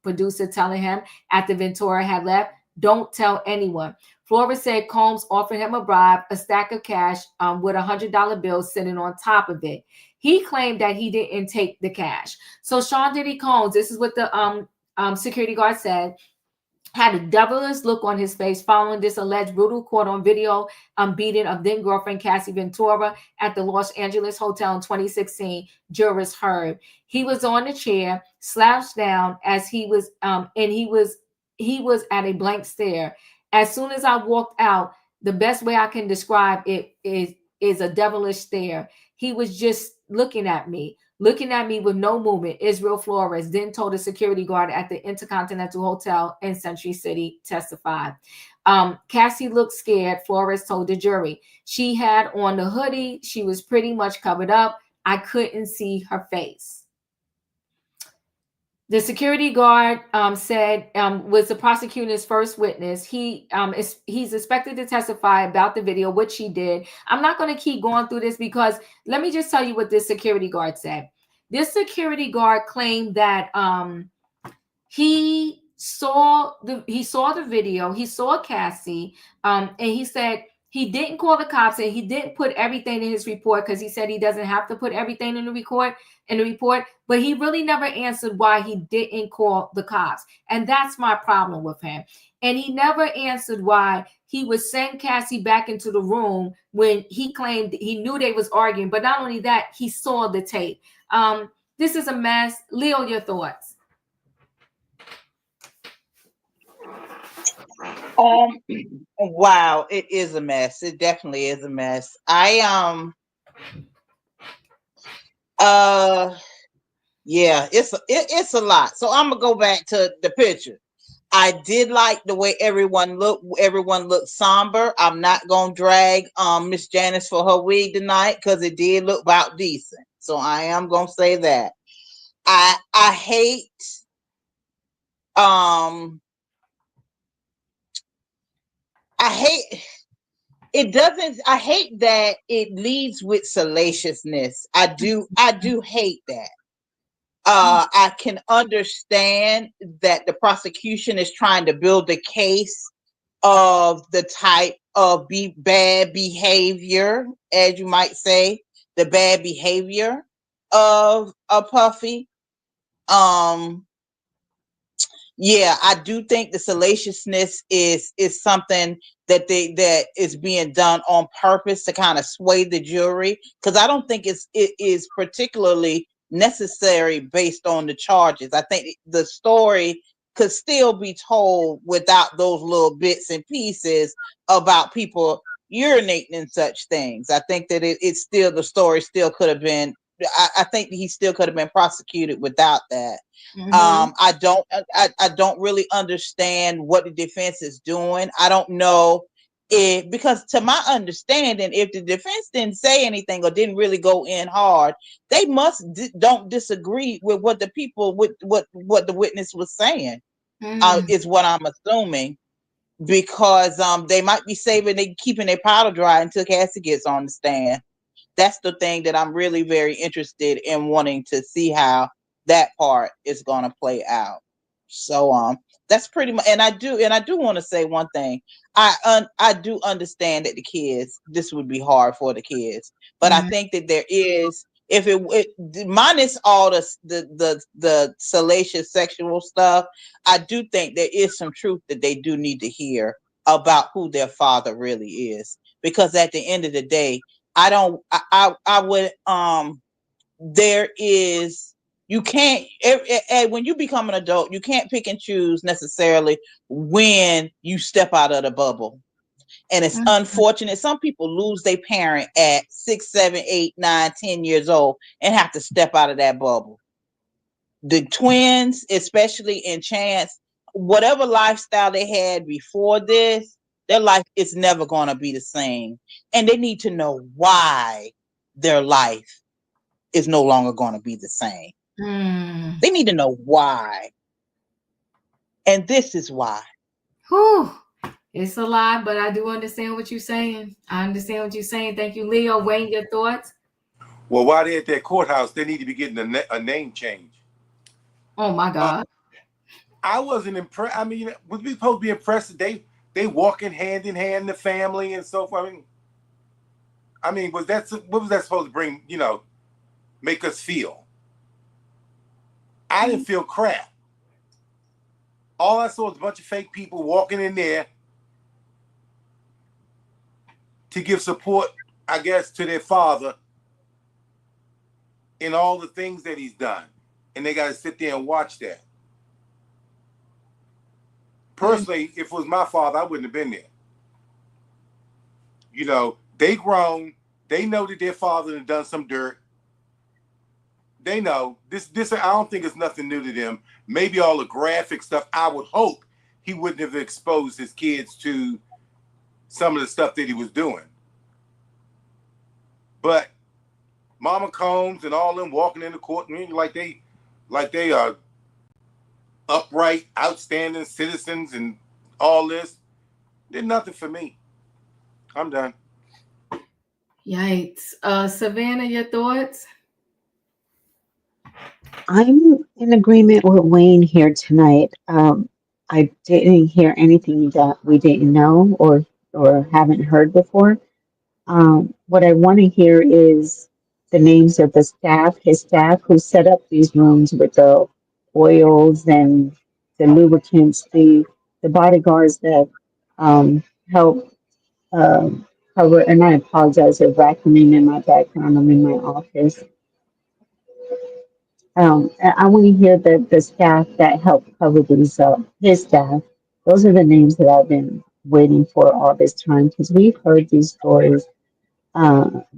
producer telling him after Ventura had left, "Don't tell anyone." Flores said Combs offered him a bribe, a stack of cash with a $100 bill sitting on top of it. He claimed that he didn't take the cash. So Sean Diddy Combs, this is what the security guard said, had a devilish look on his face following this alleged brutal court on video beating of then girlfriend Cassie Ventura at the Los Angeles hotel in 2016. Jurors heard he was on a chair, slouched down as he was, and he was at a blank stare. As soon as I walked out, the best way I can describe it is a devilish stare. He was just looking at me with no movement, Israel Flores then told a security guard at the Intercontinental Hotel in Century City testified. Cassie looked scared, Flores told the jury. She had on the hoodie. She was pretty much covered up. I couldn't see her face. The security guard said was the prosecutor's first witness. He's expected to testify about the video, which he did. I'm not going to keep going through this because let me just tell you what this security guard said. This security guard claimed that he saw the video, he saw Cassie, and he said he didn't call the cops and he didn't put everything in his report because he said he doesn't have to put everything in the report, but he really never answered why he didn't call the cops. And that's my problem with him. And he never answered why he would send Cassie back into the room when he claimed he knew they was arguing. But not only that, he saw the tape. This is a mess. Leo, your thoughts? Wow, it is a mess. It definitely is a mess. Yeah, it's a lot. So I'm gonna go back to the picture. I did like the way everyone looked. Everyone looked somber. I'm not gonna drag Miss Janice for her wig tonight because it did look about decent. So I am gonna say that. I hate it doesn't. I hate that it leads with salaciousness. I do hate that. I can understand that the prosecution is trying to build a case of the type of bad behavior, as you might say, the bad behavior of a Puffy. Yeah, I do think the salaciousness is something that is being done on purpose to kind of sway the jury, because I don't think it is particularly necessary based on the charges. I think the story could still be told without those little bits and pieces about people urinating and such things. I think that it's still, the story still could have been, I think he still could have been prosecuted without that. Mm-hmm. I don't really understand what the defense is doing. I don't know if, because to my understanding, if the defense didn't say anything or didn't really go in hard, they don't disagree with what the people, with what the witness was saying. Is what I'm assuming, because they might be keeping their powder dry until Cassie gets on the stand. That's the thing that I'm really very interested in wanting to see how that part is going to play out. So that's pretty much, and I do want to say one thing. I do understand that this would be hard for the kids, but I think that there is, if it minus all the salacious sexual stuff, I do think there is some truth that they do need to hear about who their father really is, because at the end of the day, there is, you can't, when you become an adult, you can't pick and choose necessarily when you step out of the bubble. And it's unfortunate. Some people lose their parent at 6, 7, 8, 9, 10 years old and have to step out of that bubble. The twins, especially in Chance, whatever lifestyle they had before this, their life is never going to be the same. And they need to know why their life is no longer going to be the same. They need to know why. And this is why. Whew. It's a lot, but I do understand what you're saying. I understand what you're saying. Thank you, Leo. Wayne, your thoughts? Well, while they're at that courthouse, they need to be getting a name change. Oh my God. I wasn't impressed. I mean, was we supposed to be impressed that they walking hand in hand, the family and so forth? I mean, what was that supposed to bring? Make us feel? I didn't feel crap. All I saw was a bunch of fake people walking in there to give support, I guess, to their father in all the things that he's done. And they got to sit there and watch that. Personally, if it was my father, I wouldn't have been there. They grown. They know that their father had done some dirt. They know this. I don't think it's nothing new to them. Maybe all the graphic stuff. I would hope he wouldn't have exposed his kids to some of the stuff that he was doing. But Mama Combs and all them walking in the courtroom like they upright, outstanding citizens and all this. Did nothing for me. I'm done. Yikes. Savannah, your thoughts? I'm in agreement with Wayne here tonight. I didn't hear anything that we didn't know or haven't heard before. What I want to hear is the names of the staff, his staff who set up these rooms with the oils and the lubricants, the bodyguards that help cover. And I apologize if vacuuming in my background. I'm in my office. I want to hear the staff that helped cover these up, his staff. Those are the names that I've been waiting for all this time because we've heard these stories.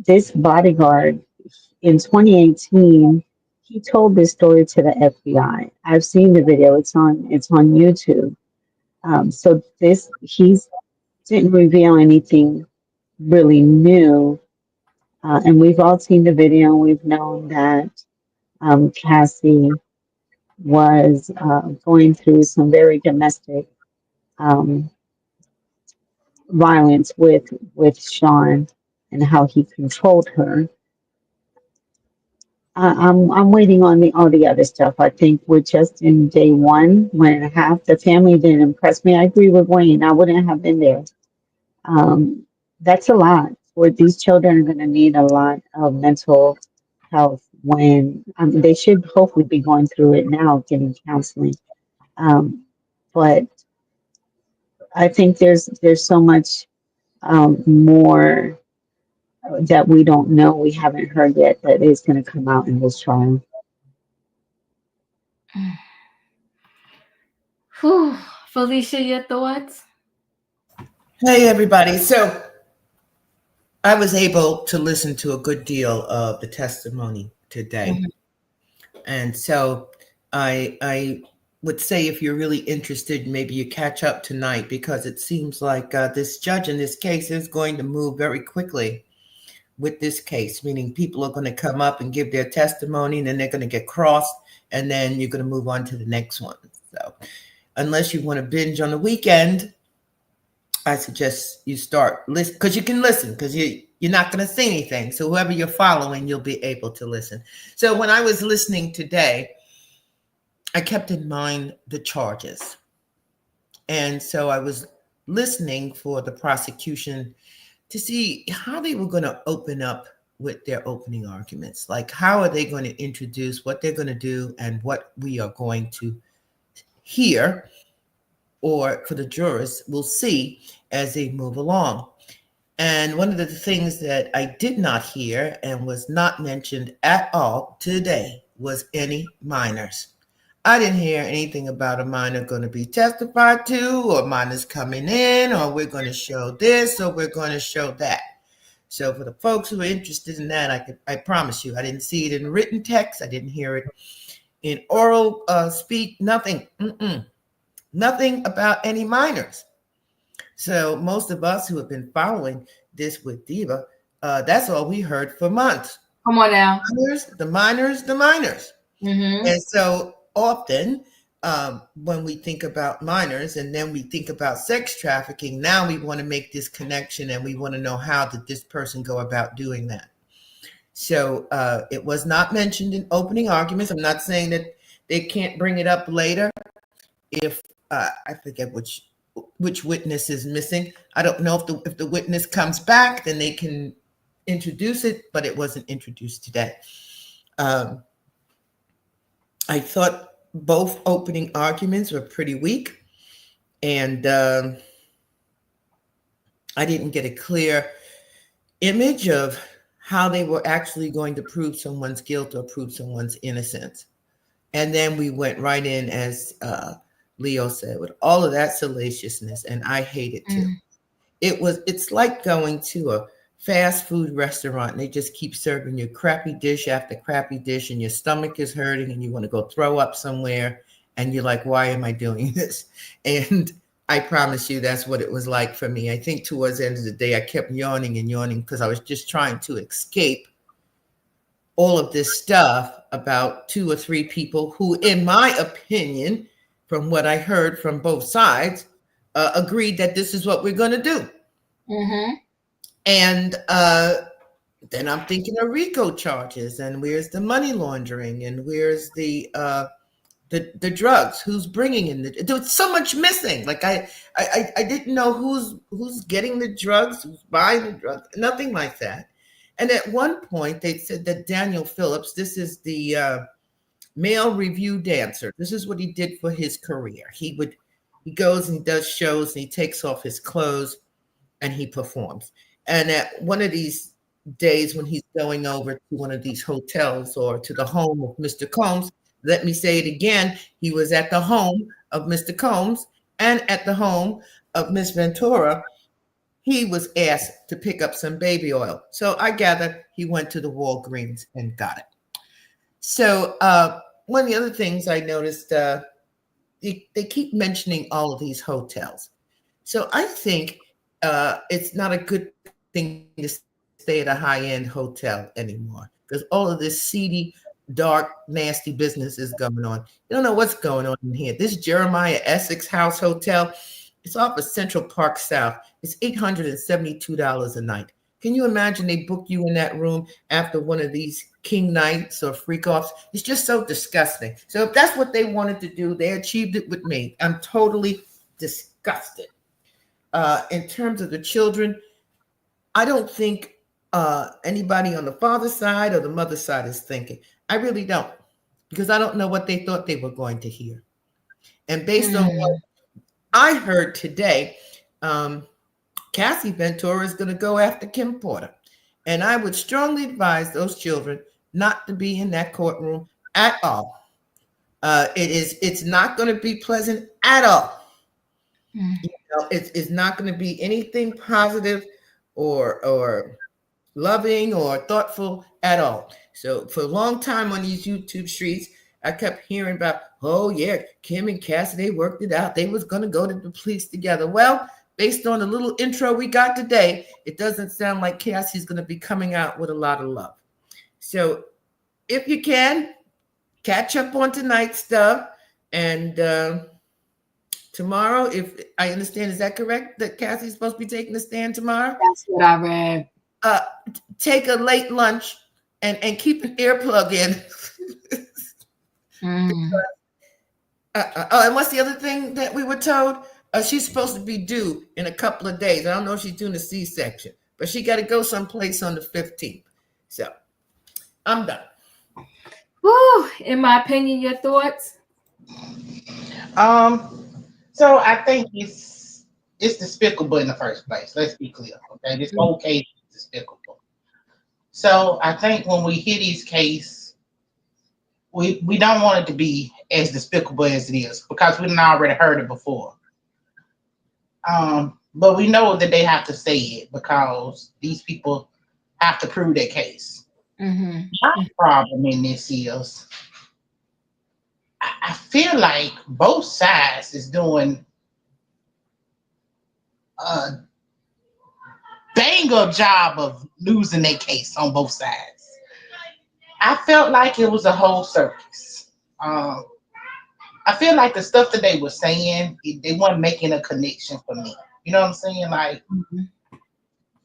This bodyguard in 2018, he told this story to the FBI. I've seen the video. It's on YouTube. So he didn't reveal anything really new, and we've all seen the video. And we've known that Cassie was going through some very domestic um, violence with Sean and how he controlled her. I'm waiting on all the other stuff. I think we're just in day 1.5. The family didn't impress me. I agree with Wayne. I wouldn't have been there. That's a lot. For these children are going to need a lot of mental health when they should hopefully be going through it now, getting counseling. But I think there's so much more that we don't know, we haven't heard yet, that is going to come out in this trial. Whew. Felicia, your thoughts? Hey, everybody. So I was able to listen to a good deal of the testimony today. Mm-hmm. And so I would say if you're really interested, maybe you catch up tonight, because it seems like this judge in this case is going to move very quickly with this case, meaning people are going to come up and give their testimony, and then they're going to get crossed, and then you're going to move on to the next one. So unless you want to binge on the weekend, I suggest you start listen, because you can listen, because you're not going to see anything. So whoever you're following, you'll be able to listen. So when I was listening today, I kept in mind the charges. And so I was listening for the prosecution to see how they were going to open up with their opening arguments. Like, how are they going to introduce what they're going to do and what we are going to hear, or for the jurors will see as they move along. And one of the things that I did not hear and was not mentioned at all today was any minors. I didn't hear anything about a minor going to be testified to, or minors coming in, or we're going to show this, or we're going to show that. So for the folks who are interested in that, I promise you, I didn't see it in written text. I didn't hear it in oral speak, nothing. Nothing about any minors. So most of us who have been following this with Diva, that's all we heard for months. Come on now. The minors. Mm-hmm. And so often when we think about minors and then we think about sex trafficking, now we want to make this connection and we want to know how did this person go about doing that. So it was not mentioned in opening arguments. I'm not saying that they can't bring it up later if I forget which witness is missing. I don't know if the witness comes back, then they can introduce it, but it wasn't introduced today. I thought both opening arguments were pretty weak, and I didn't get a clear image of how they were actually going to prove someone's guilt or prove someone's innocence. And then we went right in, as Leo said, with all of that salaciousness, and I hate it too. It's like going to a fast food restaurant and they just keep serving you crappy dish after crappy dish, and your stomach is hurting and you want to go throw up somewhere, and you're like, why am I doing this? And I promise you that's what it was like for me. I think towards the end of the day, I kept yawning and yawning because I was just trying to escape all of this stuff about 2 or 3 people who, in my opinion, from what I heard from both sides, agreed that this is what we're going to do. Mm-hmm. And then I'm thinking of RICO charges, and where's the money laundering, and where's the drugs? Who's bringing in there was so much missing. Like I didn't know who's getting the drugs, who's buying the drugs, nothing like that. And at one point they said that Daniel Phillips, this is the male review dancer. This is what he did for his career. He goes and he does shows and he takes off his clothes and he performs. And at one of these days when he's going over to one of these hotels or to the home of Mr. Combs, let me say it again, he was at the home of Mr. Combs and at the home of Miss Ventura. He was asked to pick up some baby oil. So I gather he went to the Walgreens and got it. So one of the other things I noticed, they keep mentioning all of these hotels. So I think it's not a good thing to stay at a high-end hotel anymore because all of this seedy, dark, nasty business is going on. You don't know what's going on in here. This Jeremiah Essex House Hotel, it's off of Central Park South. It's $872 a night. Can you imagine they book you in that room after one of these king nights or freak offs? It's just so disgusting. So if that's what they wanted to do, they achieved it with me. I'm totally disgusted. In terms of the children, I don't think anybody on the father's side or the mother's side is thinking. I really don't, because I don't know what they thought they were going to hear. And based on what I heard today, Cassie Ventura is going to go after Kim Porter. And I would strongly advise those children not to be in that courtroom at all. It's not going to be pleasant at all. You know, it's not going to be anything positive or loving or thoughtful at all. So for a long time on these YouTube streets, I kept hearing about, oh yeah, Kim and Cassie, they worked it out. They was going to go to the police together. Well, based on the little intro we got today, it doesn't sound like Cassie's going to be coming out with a lot of love. So if you can, catch up on tonight's stuff. And tomorrow, if I understand, is that correct, that Cassie's supposed to be taking a stand tomorrow? That's what I read. Take a late lunch and keep an earplug in. And what's the other thing that we were told? She's supposed to be due in a couple of days. I don't know if she's doing a C-section, but she got to go someplace on the 15th. So I'm done. Woo, in my opinion, your thoughts? So I think it's despicable in the first place. Let's be clear. Okay, this whole case is despicable. So I think when we hear these cases, we don't want it to be as despicable as it is because we've already heard it before. But we know that they have to say it because these people have to prove their case. My problem in this is I feel like both sides is doing a dang up job of losing their case on both sides. I felt like it was a whole circus. I feel like the stuff that they were saying, they weren't making a connection for me. You know what I'm saying? Like,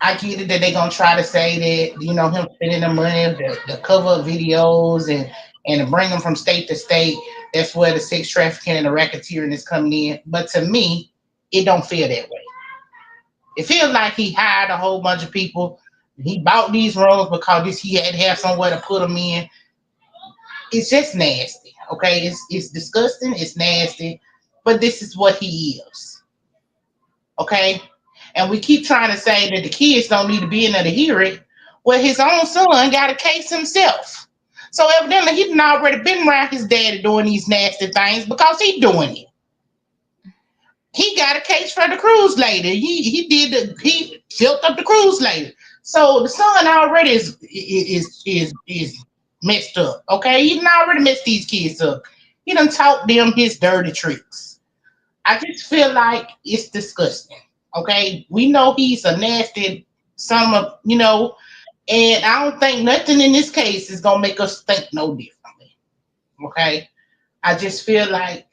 I get it that they're going to try to say that, you know, him spending the money, the cover videos and to bring them from state to state, that's where the sex trafficking and the racketeering is coming in. But to me, it don't feel that way. It feels like he hired a whole bunch of people. He bought these rooms because he had to have somewhere to put them in. It's just nasty, okay? It's disgusting, it's nasty, but this is what he is, okay? And we keep trying to say that the kids don't need to be in there to hear it. Well, his own son got a case himself. So evidently he done already been around his daddy doing these nasty things because he's doing it. He got a case for the cruise lady. He filled up the cruise lady. So the son already is messed up. Okay, he done already messed these kids up. He done taught them his dirty tricks. I just feel like it's disgusting. Okay, we know he's a nasty son of, you know, and I don't think nothing in this case is gonna make us think no differently. Okay, I just feel like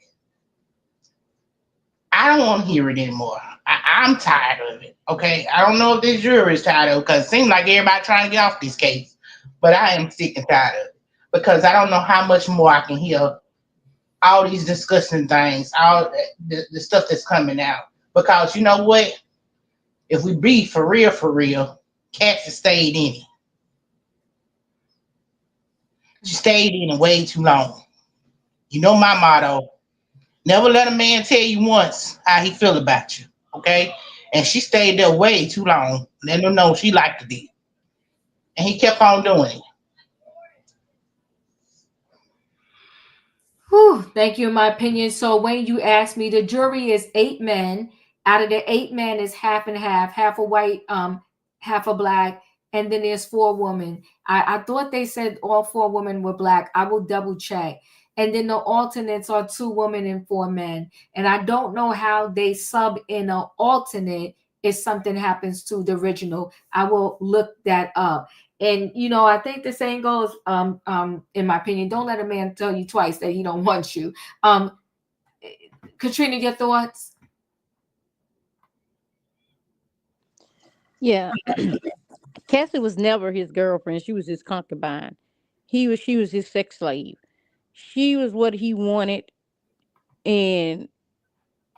I don't want to hear it anymore. I'm tired of it. Okay, I don't know if this jury is tired of it because it seems like everybody trying to get off this case, but I am sick and tired of it because I don't know how much more I can hear all these disgusting things, all the stuff that's coming out. Because you know what? If we be for real, Cassie stayed in it. She stayed in it way too long. You know my motto: never let a man tell you once how he feel about you. Okay, and she stayed there way too long. Let him know she liked it, and he kept on doing it. Whew, thank you, in my opinion. So when you asked me, the jury is 8 men. Out of the 8 men is half and half a white, half a black, and then there's 4 women. I thought they said all 4 women were black. I will double check. And then the alternates are 2 women and 4 men. And I don't know how they sub in an alternate if something happens to the original. I will look that up. And I think the saying goes, in my opinion, don't let a man tell you twice that he don't want you. Katrina, your thoughts? Yeah. Cassie was never his girlfriend. She was his concubine. She was his sex slave. She was what he wanted, and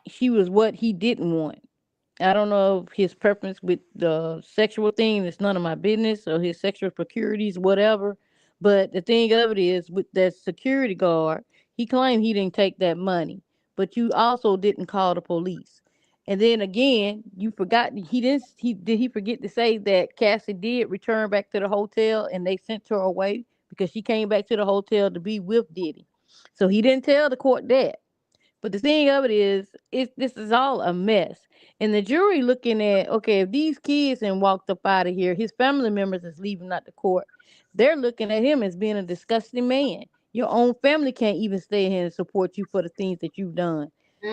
she was what he didn't want. I don't know if his preference with the sexual thing is none of my business, or his sexual procurities, whatever. But the thing of it is, with that security guard, he claimed he didn't take that money, but you also didn't call the police. And then again, you forgot he didn't. He forget to say that Cassie did return back to the hotel, and they sent her away because she came back to the hotel to be with Diddy. So he didn't tell the court that. But the thing of it is, this is all a mess. And the jury looking at, okay, if these kids and walked up out of here, his family members is leaving out the court. They're looking at him as being a disgusting man. Your own family can't even stay here and support you for the things that you've done.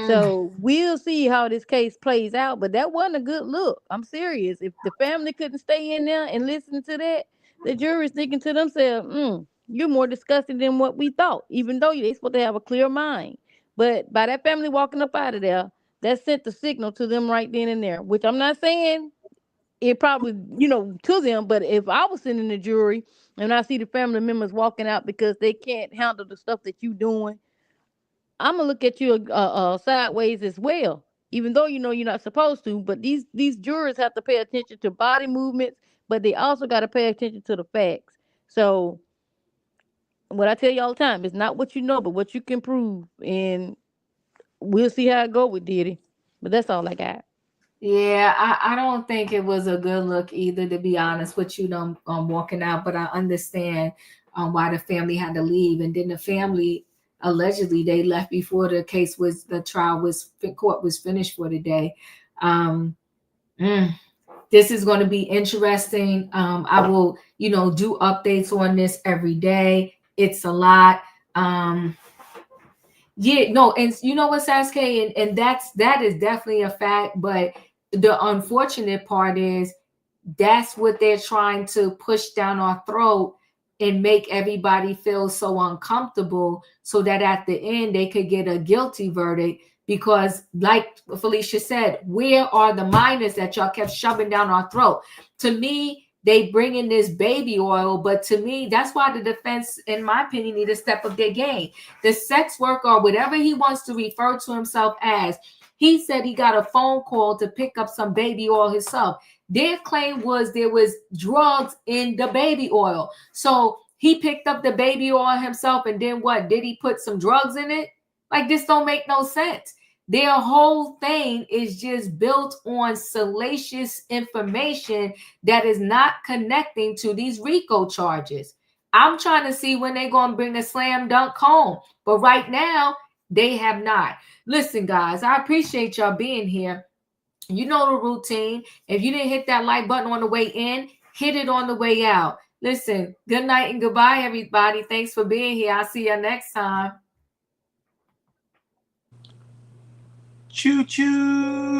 So we'll see how this case plays out. But that wasn't a good look. I'm serious. If the family couldn't stay in there and listen to that, the jury's thinking to themselves, you're more disgusting than what we thought, even though they're supposed to have a clear mind. But by that family walking up out of there, that sent the signal to them right then and there, which I'm not saying it probably, to them, but if I was sitting in the jury and I see the family members walking out because they can't handle the stuff that you doing, I'm gonna look at you sideways as well, even though you're not supposed to. But these jurors have to pay attention to body movements, but they also got to pay attention to the facts. So what I tell you all the time is not what you know, but what you can prove. And we'll see how it go with Diddy. But that's all I got. Yeah, I don't think it was a good look either, to be honest with you, walking out. But I understand why the family had to leave. And then the family, allegedly, they left before the court was finished for the day. This is going to be interesting. I will, do updates on this every day. It's a lot. Yeah, no, and you know what, Sasuke, and that is definitely a fact. But the unfortunate part is that's what they're trying to push down our throat and make everybody feel so uncomfortable, so that at the end they could get a guilty verdict. Because, like Felicia said, where are the minors that y'all kept shoving down our throat? To me, they bring in this baby oil, but to me, that's why the defense, in my opinion, need to step up their game. The sex worker, or whatever he wants to refer to himself as, he said he got a phone call to pick up some baby oil himself. Their claim was there was drugs in the baby oil. So he picked up the baby oil himself, and then what? Did he put some drugs in it? Like, this don't make no sense. Their whole thing is just built on salacious information that is not connecting to these RICO charges. I'm trying to see when they're going to bring the slam dunk home. But right now, they have not. Listen, guys, I appreciate y'all being here. You know the routine. If you didn't hit that like button on the way in, hit it on the way out. Listen, good night and goodbye, everybody. Thanks for being here. I'll see you next time. Choo choo.